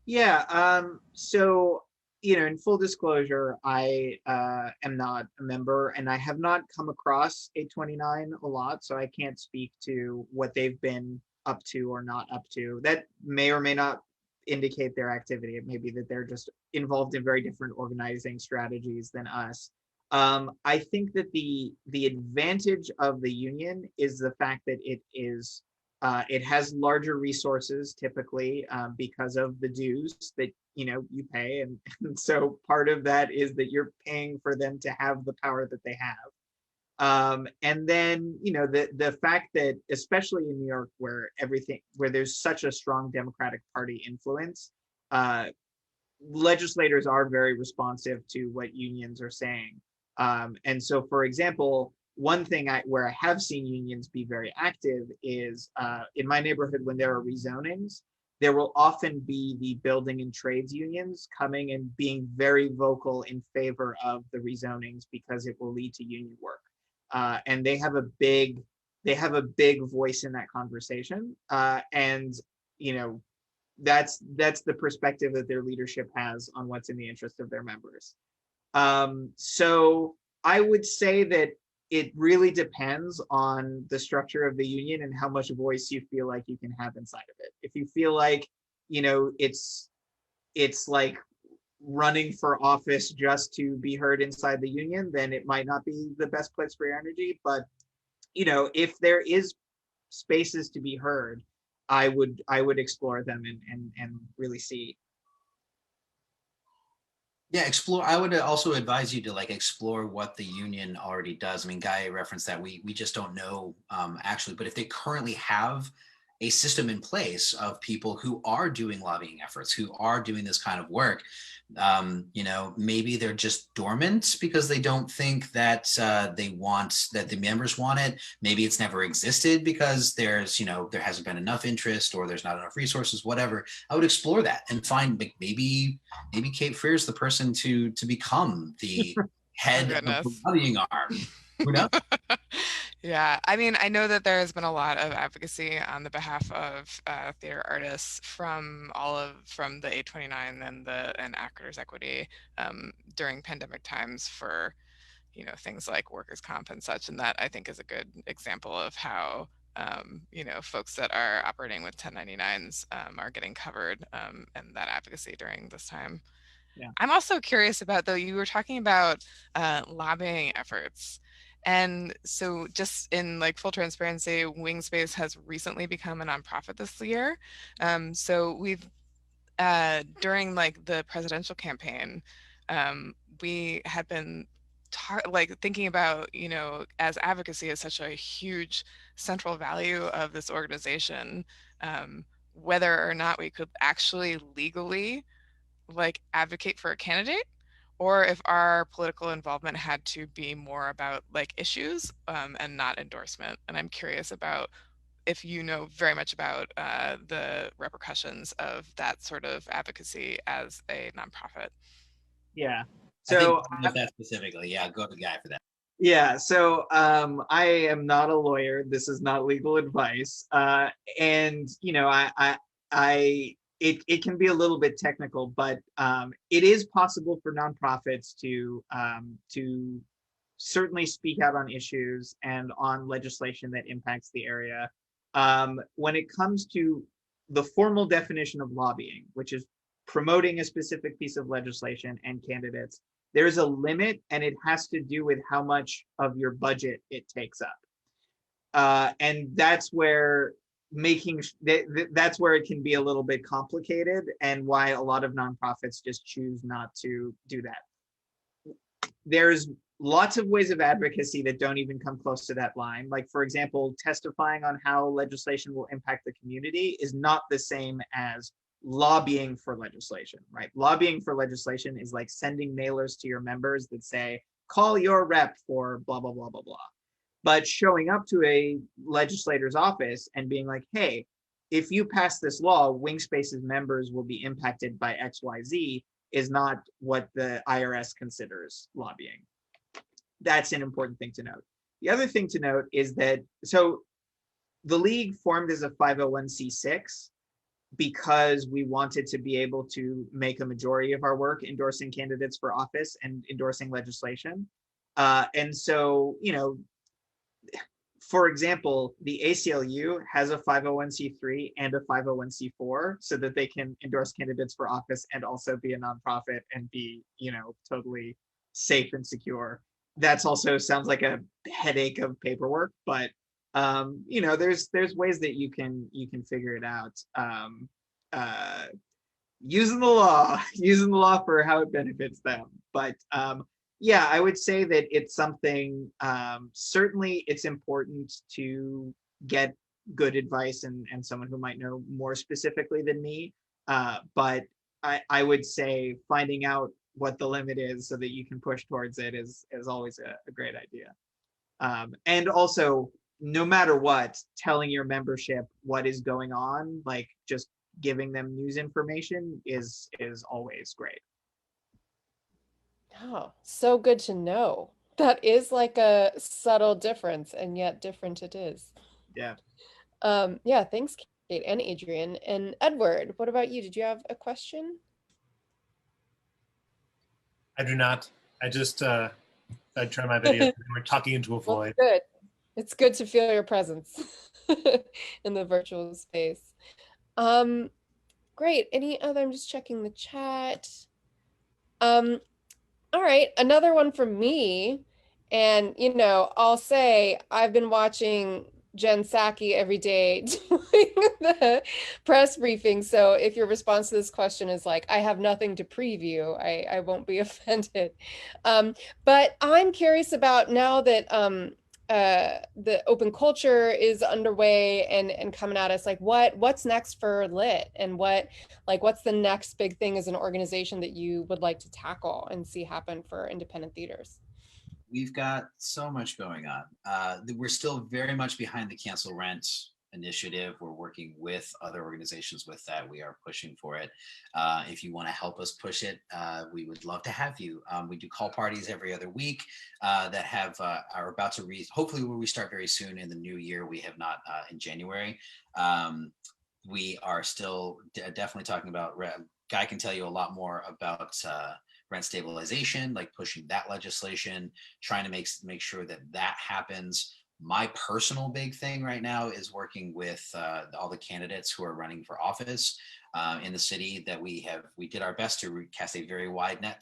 S2: Yeah. So in full disclosure, I am not a member, and I have not come across 829 a lot, so I can't speak to what they've been up to or not up to. That may or may not indicate their activity. It may be that they're just involved in very different organizing strategies than us. I think that the advantage of the union is the fact that it has larger resources typically because of the dues that you pay, and so part of that is that you're paying for them to have the power that they have. And then the fact that especially in New York, where there's such a strong Democratic Party influence, legislators are very responsive to what unions are saying. And so, for example, one thing where I have seen unions be very active is in my neighborhood when there are rezonings, there will often be the building and trades unions coming and being very vocal in favor of the rezonings because it will lead to union work. And they have a big voice in that conversation. And that's the perspective that their leadership has on what's in the interest of their members. So I would say that it really depends on the structure of the union and how much voice you feel like you can have inside of it. If you feel like, it's like running for office just to be heard inside the union, then it might not be the best place for your energy. But, if there is spaces to be heard, I would explore them and really see.
S3: Yeah, explore. I would also advise you to explore what the union already does. I mean, Guy referenced that we just don't know actually, but if they currently have a system in place of people who are doing lobbying efforts, who are doing this kind of work, maybe they're just dormant because they don't think that that the members want it. Maybe it's never existed because there hasn't been enough interest or there's not enough resources, whatever. I would explore that and find maybe Kate Freer's the person to become the head of the lobbying arm. Who knows?
S5: Yeah, I mean, I know that there has been a lot of advocacy on the behalf of theater artists from the 829 and Actors Equity during pandemic times for things like workers' comp and such, and that I think is a good example of how folks that are operating with 1099s are getting covered and that advocacy during this time.
S2: Yeah.
S5: I'm also curious about, though, you were talking about lobbying efforts. And so just in full transparency, Wingspace has recently become a nonprofit this year. So we've, during the presidential campaign, we had been thinking about, as advocacy is such a huge central value of this organization, whether or not we could actually legally advocate for a candidate, or if our political involvement had to be more about issues and not endorsement. And I'm curious about if you know very much about the repercussions of that sort of advocacy as a nonprofit.
S2: Yeah.
S3: So I think that specifically, yeah, go to Guy for that.
S2: Yeah, so I am not a lawyer. This is not legal advice, and it can be a little bit technical, but it is possible for nonprofits to certainly speak out on issues and on legislation that impacts the area. When it comes to the formal definition of lobbying, which is promoting a specific piece of legislation and candidates, there's a limit, and it has to do with how much of your budget it takes up. And that's where that's where it can be a little bit complicated, and why a lot of nonprofits just choose not to do that. There's lots of ways of advocacy that don't even come close to that line. Like, for example, testifying on how legislation will impact the community is not the same as lobbying for legislation, right? Lobbying for legislation is like sending mailers to your members that say, call your rep for blah, blah, blah, blah, blah. But showing up to a legislator's office and being like, hey, if you pass this law, Wingspace's members will be impacted by XYZ, is not what the IRS considers lobbying. That's an important thing to note. The other thing to note is that, so the league formed as a 501c6. because we wanted to be able to make a majority of our work endorsing candidates for office and endorsing legislation. And so, for example, the ACLU has a 501c3 and a 501c4 so that they can endorse candidates for office and also be a nonprofit and be, totally safe and secure. That's also sounds like a headache of paperwork, but there's ways that you can figure it out. Using the law for how it benefits them. But yeah, I would say that it's something, certainly it's important to get good advice and someone who might know more specifically than me. But I would say finding out what the limit is so that you can push towards it is always a great idea. And also, no matter what, telling your membership what is going on, like just giving them news information is always great.
S1: Oh, so good to know. That is like a subtle difference, and yet different it is.
S2: Yeah.
S1: Yeah, thanks, Kate and Adrian. And Edward, what about you? Did you have a question?
S6: I do not. I just I turned my video and we're talking into a void.
S1: Well, good. It's good to feel your presence in the virtual space. Great. Any other? I'm just checking the chat. All right, another one from me. And, I'll say I've been watching Jen Psaki every day doing the press briefing. So if your response to this question is like, I have nothing to preview, I won't be offended. But I'm curious about now that the open culture is underway and coming at us, like what's next for Lit, and what's the next big thing as an organization that you would like to tackle and see happen for independent theaters?
S3: We've got so much going on. We're still very much behind the Cancel Rent initiative. We're working with other organizations with that. We are pushing for it. If you want to help us push it, we would love to have you. We do call parties every other week that are about to hopefully we'll restart very soon in the new year. We have not in January. We are still definitely talking about, Guy can tell you a lot more about rent stabilization, like pushing that legislation, trying to make sure that happens. My personal big thing right now is working with all the candidates who are running for office in the city. That we did our best to cast a very wide net.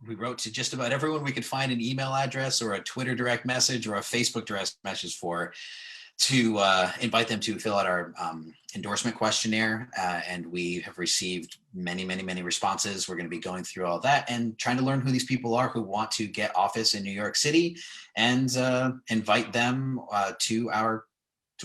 S3: We wrote to just about everyone we could find an email address or a Twitter direct message or a Facebook direct message for, to invite them to fill out our endorsement questionnaire. And we have received many, many, many responses. We're going to be going through all that and trying to learn who these people are who want to get office in New York City, and invite them to our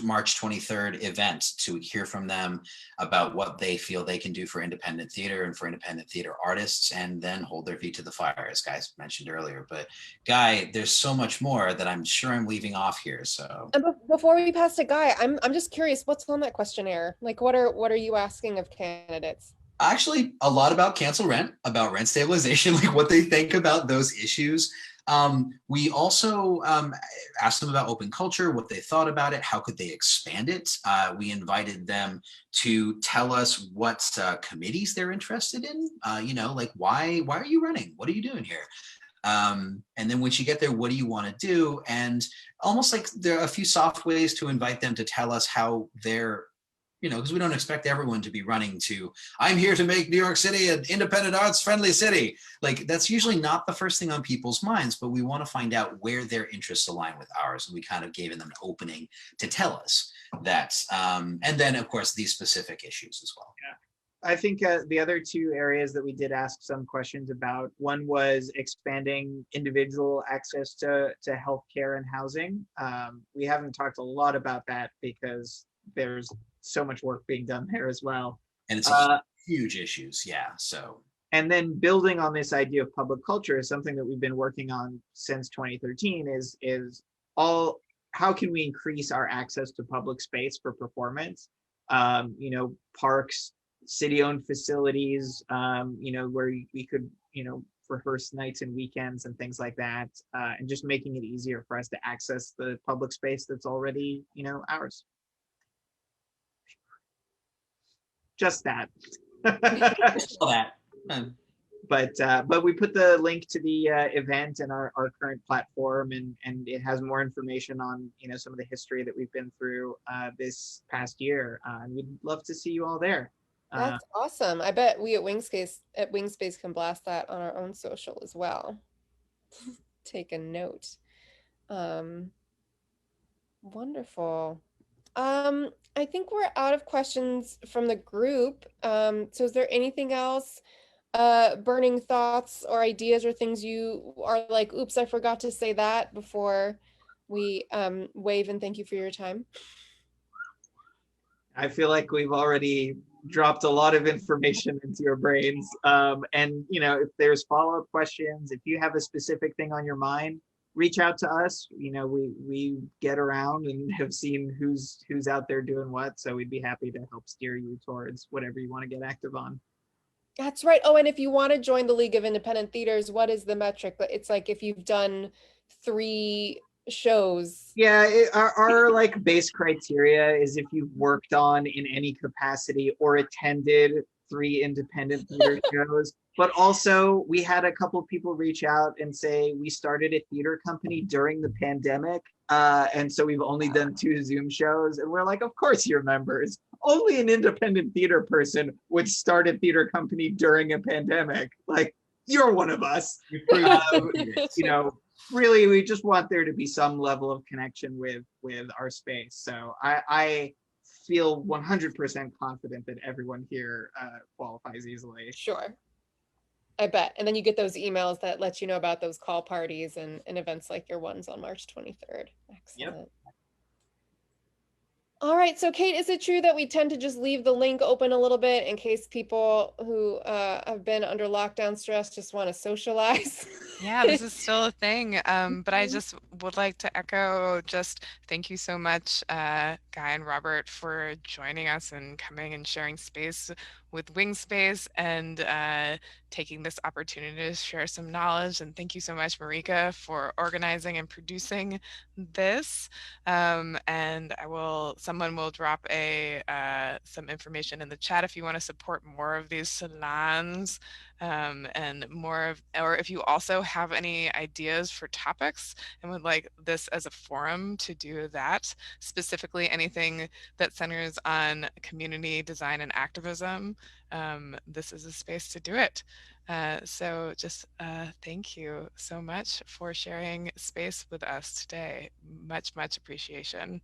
S3: March 23rd event to hear from them about what they feel they can do for independent theater and for independent theater artists, and then hold their feet to the fire, as Guy mentioned earlier. But Guy, there's so much more that I'm sure I'm leaving off here. So
S1: and before we pass to Guy, I'm just curious, what's on that questionnaire? Like, what are you asking of candidates?
S3: Actually, a lot about cancel rent, about rent stabilization, like what they think about those issues. We also asked them about open culture, what they thought about it, how could they expand it. We invited them to tell us what committees they're interested in. Like why are you running? What are you doing here? And then once you get there, what do you want to do? And almost like there are a few soft ways to invite them to tell us how they're, because we don't expect everyone to be running to, I'm here to make New York City an independent arts friendly city. Like that's usually not the first thing on people's minds, but we want to find out where their interests align with ours. And we kind of gave them an opening to tell us that. And then of course, these specific issues as well.
S2: Yeah. I think the other two areas that we did ask some questions about, one was expanding individual access to healthcare and housing. We haven't talked a lot about that because there's so much work being done there as well.
S3: And it's huge issues. Yeah. So.
S2: And then building on this idea of public culture is something that we've been working on since 2013 is how can we increase our access to public space for performance? Parks, city-owned facilities, where we could, rehearse nights and weekends and things like that, and just making it easier for us to access the public space that's already, ours. just that.
S3: All that.
S2: But we put the link to the event and our current platform, and it has more information on some of the history that we've been through this past year. And we'd love to see you all there.
S1: That's awesome. I bet we at Wingspace can blast that on our own social as well. Take a note. Wonderful. I think we're out of questions from the group. So is there anything else, burning thoughts or ideas or things you are like, oops, I forgot to say that before we wave and thank you for your time?
S2: I feel like we've already dropped a lot of information into your brains. And if there's follow-up questions, if you have a specific thing on your mind, reach out to us. We get around and have seen who's out there doing what. So we'd be happy to help steer you towards whatever you want to get active on.
S1: That's right. Oh, and if you want to join the League of Independent Theaters, what is the metric? It's like if you've done 3 shows.
S2: Yeah, our like base criteria is if you've worked on in any capacity or attended 3 independent theater shows. But also we had a couple of people reach out and say we started a theater company during the pandemic. And so we've only done 2 Zoom shows, and we're like, of course you're members. Only an independent theater person would start a theater company during a pandemic. Like, you're one of us. Really, we just want there to be some level of connection with our space. So I feel 100% confident that everyone here qualifies easily.
S1: Sure. I bet. And then you get those emails that let you know about those call parties and events like your ones on March 23rd. Excellent. Yep. All right. So Kate, is it true that we tend to just leave the link open a little bit in case people who have been under lockdown stress just want to socialize?
S5: Yeah, this is still a thing. But I just would like to echo just thank you so much, Guy and Robert, for joining us and coming and sharing space with Wingspace and taking this opportunity to share some knowledge. And thank you so much, Marika, for organizing and producing this. And someone will drop some information in the chat if you want to support more of these salons. And or if you also have any ideas for topics and would like this as a forum to do that, specifically anything that centers on community design and activism, this is a space to do it. So just thank you so much for sharing space with us today. Much appreciation.